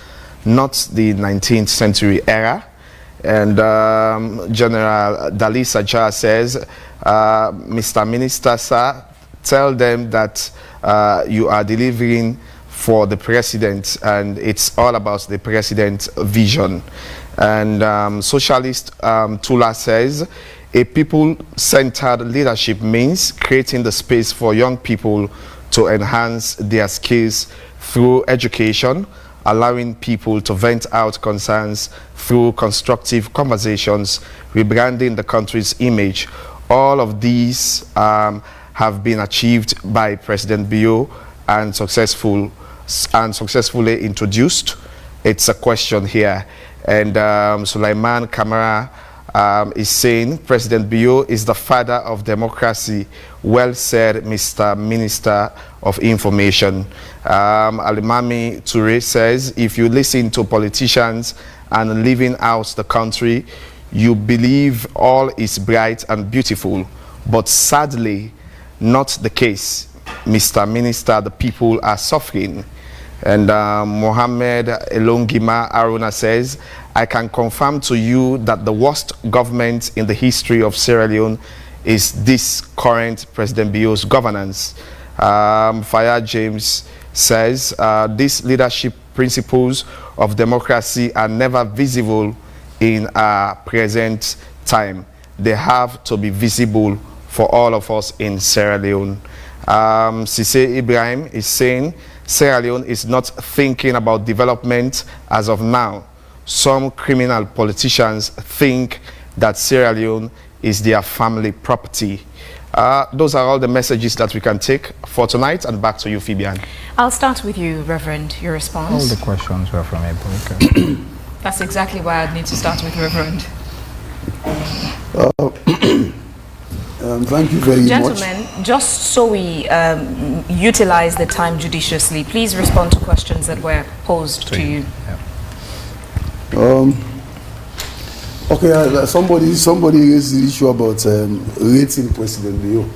not the 19th century era? And General Dalisa Jar says, Mr. Minister, sir, tell them that you are delivering for the president, and it's all about the president's vision. And Socialist Tula says, a people-centered leadership means creating the space for young people to enhance their skills through education, allowing people to vent out concerns through constructive conversations, rebranding the country's image. All of these have been achieved by President Bio and successfully introduced. It's a question here. And Sulaiman Kamara is saying, President Bio is the father of democracy. Well said, Mr. Minister of Information. Alimami Toure says, if you listen to politicians and living out the country, you believe all is bright and beautiful, but sadly, not the case. Mr. Minister, the people are suffering. And Mohammed Elongima Aruna says, I can confirm to you that the worst government in the history of Sierra Leone is this current President Bio's governance. Faya James says, these leadership principles of democracy are never visible in our present time. They have to be visible for all of us in Sierra Leone. Sise Ibrahim is saying, Sierra Leone is not thinking about development as of now. Some criminal politicians think that Sierra Leone is their family property. Those are all the messages that we can take for tonight, and back to you, Fabian. I'll start with you, Reverend, your response. All the questions were from Ebo. That's exactly why I'd need to start with Reverend. Thank you very much. Gentlemen, just so we utilize the time judiciously, please respond to questions that were posed to you. Yeah. Okay, somebody raised the issue about rating President Bio.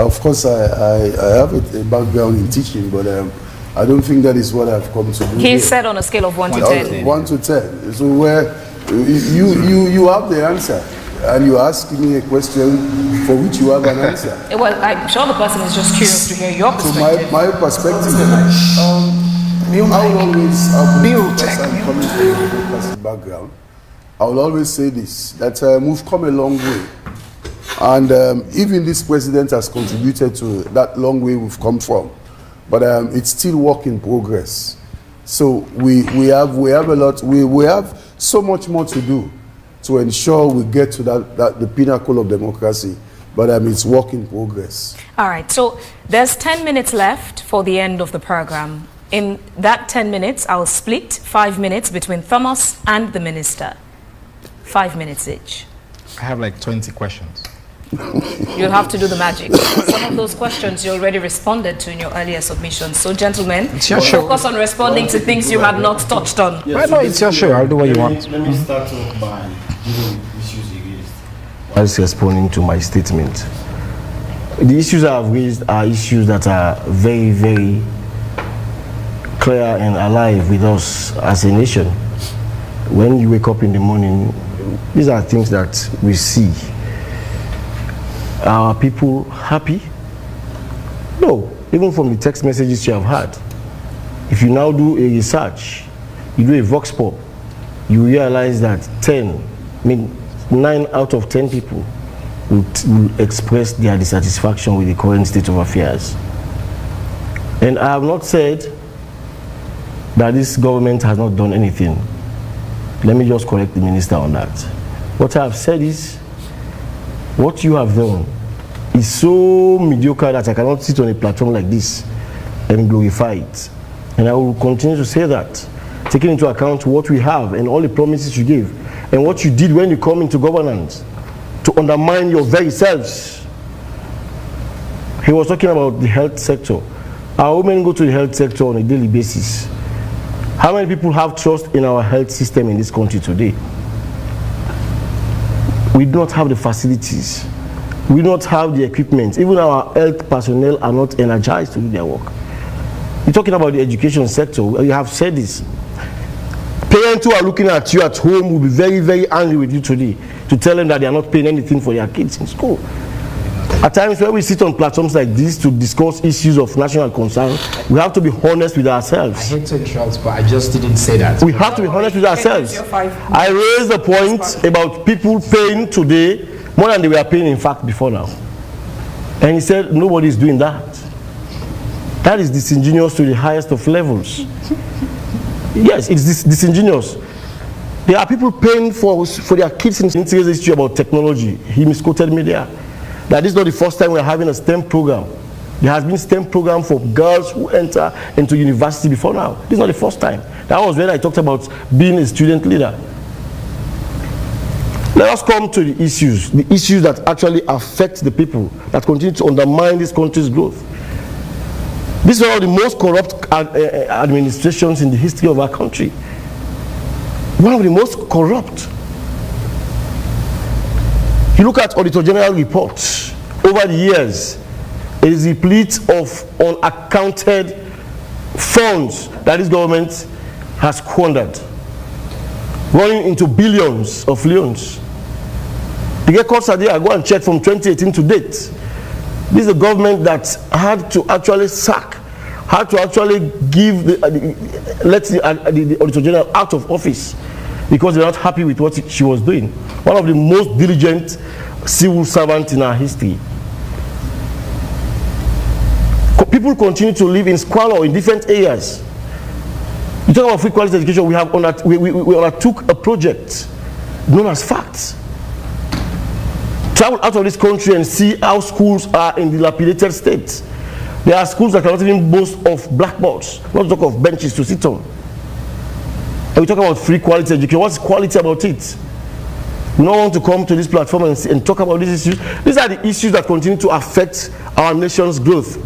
Of course, I have a background in teaching, but I don't think that is what I've come to do. He said on a scale of 1 to 10. 1 to 10. So where you have the answer, and you're asking me a question for which you have an answer. Well, I'm sure the person is just curious to hear your perspective. So my perspective, I will always, coming from a democracy background, I will always say this, that we've come a long way. And even this president has contributed to that long way we've come from. But it's still work in progress. So we have a lot, we have so much more to do to ensure we get to the pinnacle of democracy. But it's work in progress. All right, so there's 10 minutes left for the end of the program. In that 10 minutes, I'll split 5 minutes between Thomas and the minister. 5 minutes each. I have like 20 questions. You'll have to do the magic. Some of those questions you already responded to in your earlier submissions. So, gentlemen, focus on responding to things you had not touched on. Yes, no, it's your show. I'll do what you want. Let me start off by giving issues you raised whilst responding to my statement. The issues I've raised are issues that are very, very clear and alive with us as a nation. When you wake up in the morning, these are things that we see. Are people happy? No. Even from the text messages you have had. If you now do a research, you do a vox pop, you realize that 9 out of 10 people will express their dissatisfaction with the current state of affairs. And I have not said that this government has not done anything. Let me just correct the minister on that. What I have said is, what you have done is so mediocre that I cannot sit on a platform like this and glorify it. And I will continue to say that. taking into account what we have and all the promises you gave and what you did when you come into governance to undermine your very selves. He was talking about the health sector. Our women go to the health sector on a daily basis. How many people have trust in our health system in this country today? We do not have the facilities. We do not have the equipment. Even our health personnel are not energized to do their work. You're talking about the education sector. You have said this. Parents who are looking at you at home will be very, very angry with you today to tell them that they are not paying anything for their kids in school. At times when we sit on platforms like this to discuss issues of national concern, we have to be honest with ourselves. I hate to interrupt, but I just didn't say that. We have to be honest with ourselves. I raised the point about people paying today more than they were paying in fact before now. And he said nobody is doing that. That is disingenuous to the highest of levels. Yes, it's disingenuous. There are people paying for their kids in serious issue about technology. He misquoted me there. That is not the first time we are having a STEM program. There has been STEM program for girls who enter into university before now. This is not the first time. That was when I talked about being a student leader. Let us come to the issues that actually affect the people, that continue to undermine this country's growth. This is one of the most corrupt administrations in the history of our country. One of the most corrupt. You look at Auditor General reports over the years, it is replete of unaccounted funds that this government has squandered, running into billions of leones. The records are there. Go and check from 2018 to date. This is a government that had to actually sack, had to actually give the Auditor General out of office because they're not happy with what she was doing. One of the most diligent civil servants in our history. People continue to live in squalor in different areas. You talk about free quality education, we undertook a project known as FACTS. Travel out of this country and see how schools are in dilapidated states. There are schools that cannot even boast of blackboards, not to talk of benches to sit on. And we talk about free quality education. What's quality about it? We don't want to come to this platform and talk about these issues. These are the issues that continue to affect our nation's growth.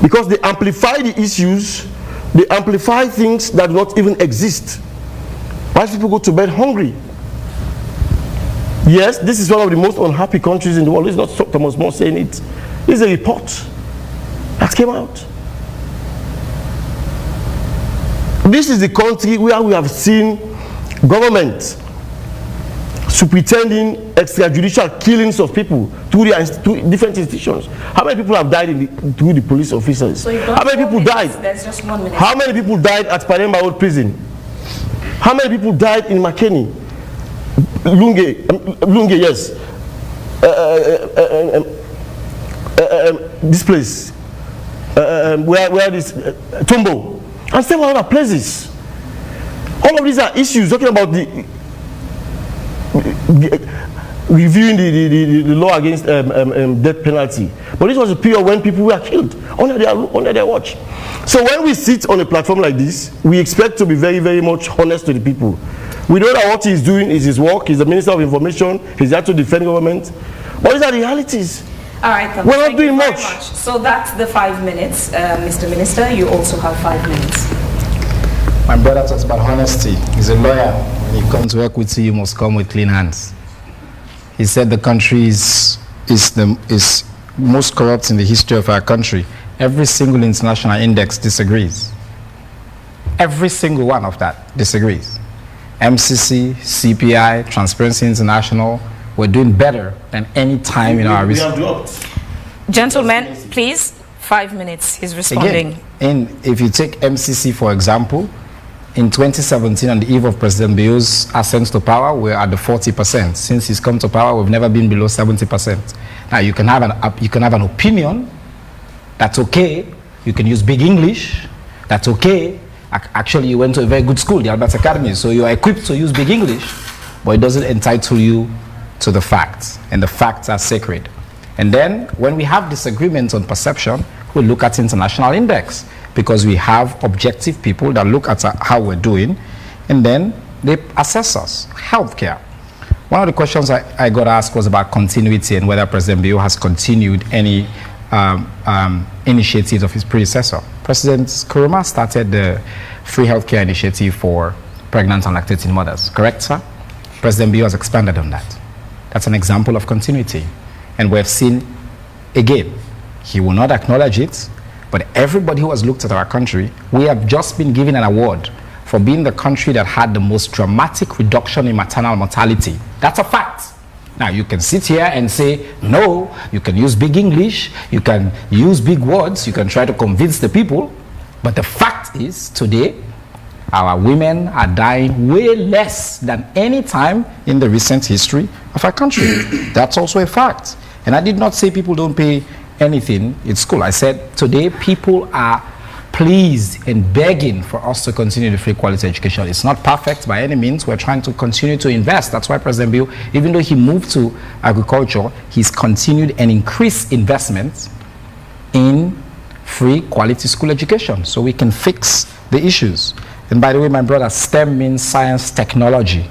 Because they amplify the issues, they amplify things that do not even exist. Why people go to bed hungry? Yes, this is one of the most unhappy countries in the world. It's not Thomas More saying it. It's a report that came out. This is the country where we have seen government superintending extrajudicial killings of people through different institutions. How many people have died through the police officers? So how many people died? There's just 1 minute. How many people died at Paremba Old Prison? How many people died in Makeni? Lunge, yes. This place, where this Tombo, and several other places. All of these are issues talking about reviewing the law against death penalty. But this was a period when people were killed under their watch. So when we sit on a platform like this, we expect to be very, very much honest to the people. We know that what he's doing is his work. He's the Minister of Information. He's there to defend government. But these are the realities. All right, we're not doing much. So that's the 5 minutes. Mr. Minister, you also have 5 minutes. My brother talks about honesty. He's a lawyer. When you come to equity, you must come with clean hands. He said the country is most corrupt in the history of our country. Every single international index disagrees. Every single one of that disagrees. MCC, CPI, Transparency International, we're doing better than any time in our history. Gentlemen, please, 5 minutes. He's responding. Again, if you take MCC, for example, in 2017, on the eve of President Bio's ascent to power, we're at the 40%. Since he's come to power, we've never been below 70%. Now, you can have an opinion. That's okay. You can use big English. That's okay. Actually, you went to a very good school, the Albert Academy, so you are equipped to use big English, but it doesn't entitle you to the facts, and the facts are sacred. And then, when we have disagreements on perception, we look at international index. because we have objective people that look at how we're doing, and then they assess us. Healthcare. One of the questions I got asked was about continuity and whether President Bio has continued any initiatives of his predecessor. President Nkrumah started the free healthcare initiative for pregnant and lactating mothers. Correct, sir? President Bio has expanded on that. That's an example of continuity. And we've seen, again, he will not acknowledge it, but everybody who has looked at our country, we have just been given an award for being the country that had the most dramatic reduction in maternal mortality. That's a fact. Now, you can sit here and say, no, you can use big English, you can use big words, you can try to convince the people, but the fact is, today, our women are dying way less than any time in the recent history of our country. That's also a fact. And I did not say people don't pay anything in school. I said today people are pleased and begging for us to continue the free quality education. It's not perfect by any means. We're trying to continue to invest. That's why President Bio, even though he moved to agriculture, he's continued and increased investments in free quality school education so we can fix the issues. And by the way, my brother, STEM means science, technology,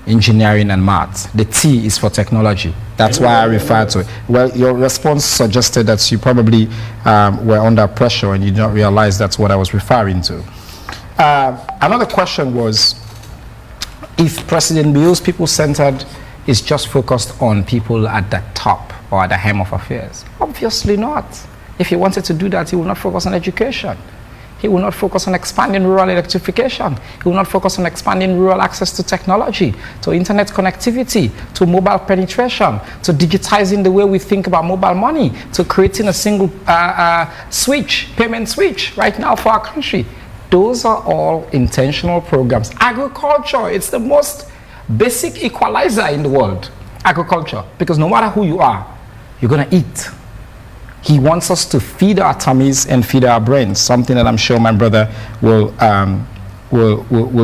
engineering, and math. The T is for technology. That's why I refer to it. Well, your response suggested that you probably were under pressure and you did not realize that's what I was referring to. Another question was, if President Bio's people-centered is just focused on people at the top or at the helm of affairs. Obviously not. If he wanted to do that, he would not focus on education. He will not focus on expanding rural electrification. He will not focus on expanding rural access to technology, to internet connectivity, to mobile penetration, to digitizing the way we think about mobile money, to creating a single payment switch right now for our country. Those are all intentional programs. Agriculture, it's the most basic equalizer in the world, agriculture, because no matter who you are, you're going to eat. He wants us to feed our tummies and feed our brains, something that I'm sure my brother will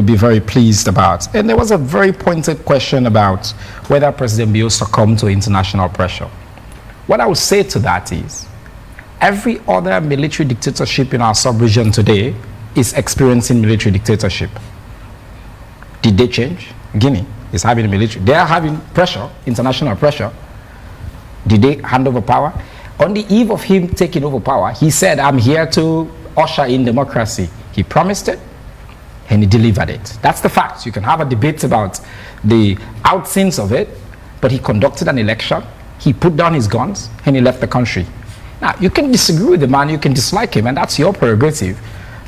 be very pleased about. And there was a very pointed question about whether President Bio succumbed to international pressure. What I would say to that is, every other military dictatorship in our sub-region today is experiencing military dictatorship. Did they change? Guinea is having a military. They are having pressure, international pressure. Did they hand over power? On the eve of him taking over power, he said, I'm here to usher in democracy. He promised it, and he delivered it. That's the fact. You can have a debate about the outsins of it, but he conducted an election, he put down his guns, and he left the country. Now, you can disagree with the man, you can dislike him, and that's your prerogative,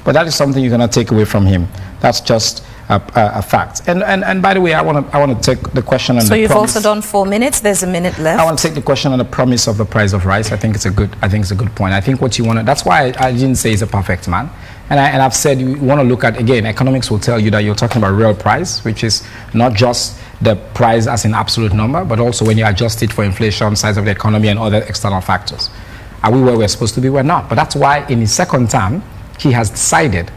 but that is something you're going to take away from him. That's just a fact. And by the way, I want to take the question on the promise. So you've also done 4 minutes. There's a minute left. I want to take the question on the promise of the price of rice. I think it's a good point. I think what you want to, that's why I didn't say he's a perfect man. And I've said you want to look at, again, economics will tell you that you're talking about real price, which is not just the price as an absolute number, but also when you adjust it for inflation, size of the economy, and other external factors. Are we where we're supposed to be? We're not. But that's why in his second term, he has decided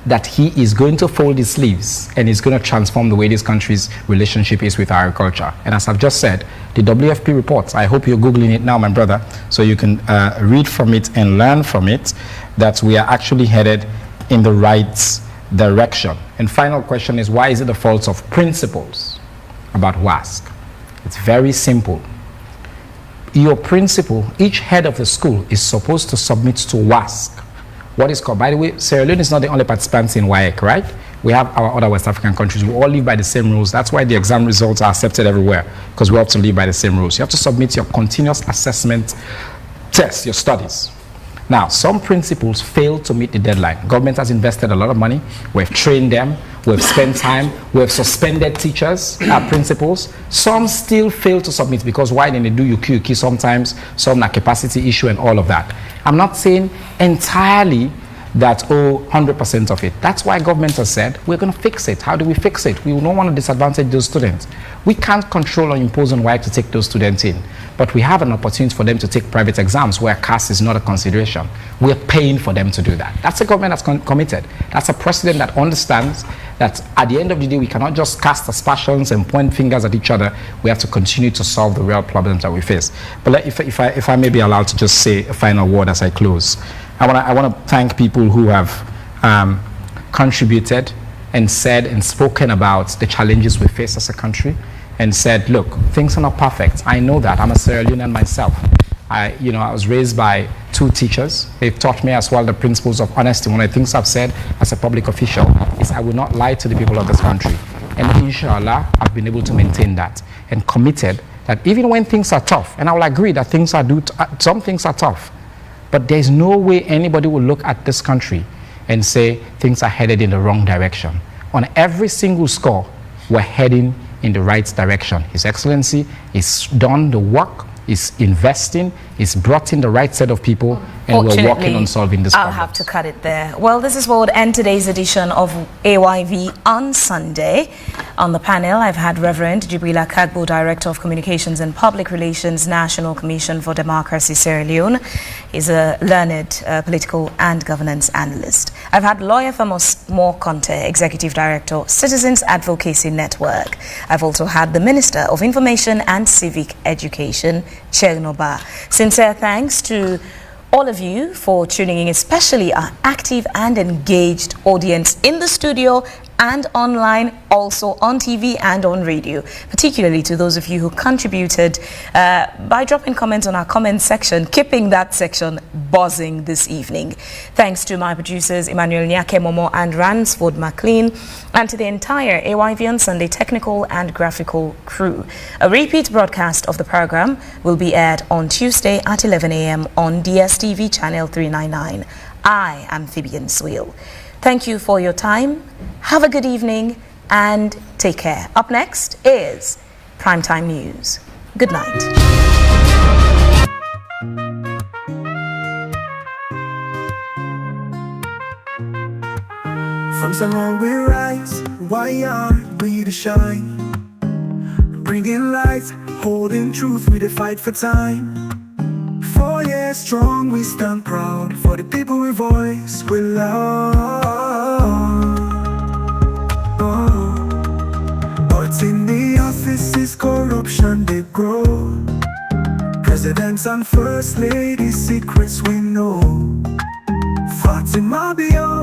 that he is going to fold his sleeves and is going to transform the way this country's relationship is with agriculture. And as I've just said, the WFP reports, I hope you're Googling it now, my brother, so you can read from it and learn from it that we are actually headed in the right direction. And final question is, why is it the fault of principles about WASC? It's very simple. Your principal, each head of the school is supposed to submit to WASC. What is called, by the way, Sierra Leone is not the only participant in WAEC, right? We have our other West African countries. We all live by the same rules. That's why the exam results are accepted everywhere, because we have to live by the same rules. You have to submit your continuous assessment test, your studies. Now, some principals fail to meet the deadline. Government has invested a lot of money. We've trained them. We've spent time. We've suspended teachers, principals. Some still fail to submit because why didn't they do UQ sometimes, some a capacity issue and all of that. I'm not saying entirely that, 100% of it. That's why government has said, we're going to fix it. How do we fix it? We don't want to disadvantage those students. We can't control or impose on WAEC to take those students in. But we have an opportunity for them to take private exams where caste is not a consideration. We're paying for them to do that. That's a government that's committed. That's a president that understands that at the end of the day, we cannot just cast aspersions and point fingers at each other. We have to continue to solve the real problems that we face. But if I may be allowed to just say a final word as I close. I want to thank people who have contributed and said and spoken about the challenges we face as a country, and said, look, things are not perfect. I know that. I'm a Sierra Leonean myself. I was raised by 2 teachers. They've taught me as well the principles of honesty. One of the things I've said as a public official is I will not lie to the people of this country. And inshallah, I've been able to maintain that and committed that even when things are tough, and I will agree that some things are tough, but there's no way anybody will look at this country and say things are headed in the wrong direction. On every single score, we're heading in the right direction. His Excellency is done the work, is investing, is brought in the right set of people, and we're working on solving this problem. I'll have to cut it there. Well, this is what would end today's edition of AYV on Sunday. On the panel, I've had Reverend Jibrila Kagbo, Director of Communications and Public Relations, National Commission for Democracy, Sierra Leone. He's a learned political and governance analyst. I've had Lawyer Thomas Moore-Conte, Executive Director, Citizens Advocacy Network. I've also had the Minister of Information and Civic Education, Chegnoba. Sincere thanks to all of you for tuning in, especially our active and engaged audience in the studio and online, also on TV and on radio, particularly to those of you who contributed by dropping comments on our comment section, keeping that section buzzing this evening. Thanks to my producers, Emmanuel Nyake Momo and Ransford McLean, and to the entire AYV on Sunday technical and graphical crew. A repeat broadcast of the program will be aired on Tuesday at 11 a.m. on DSTV channel 399. I am Phoebian Sweel. Thank you for your time. Have a good evening and take care. Up next is Primetime News. Good night. From Salon we rise, why aren't we to shine? Bringing light, holding truth, we the fight for time. 4 years strong, we stand proud. For the people we voice, we love. But in the offices, corruption they grow. Presidents and first ladies, secrets we know. Fatima beyond.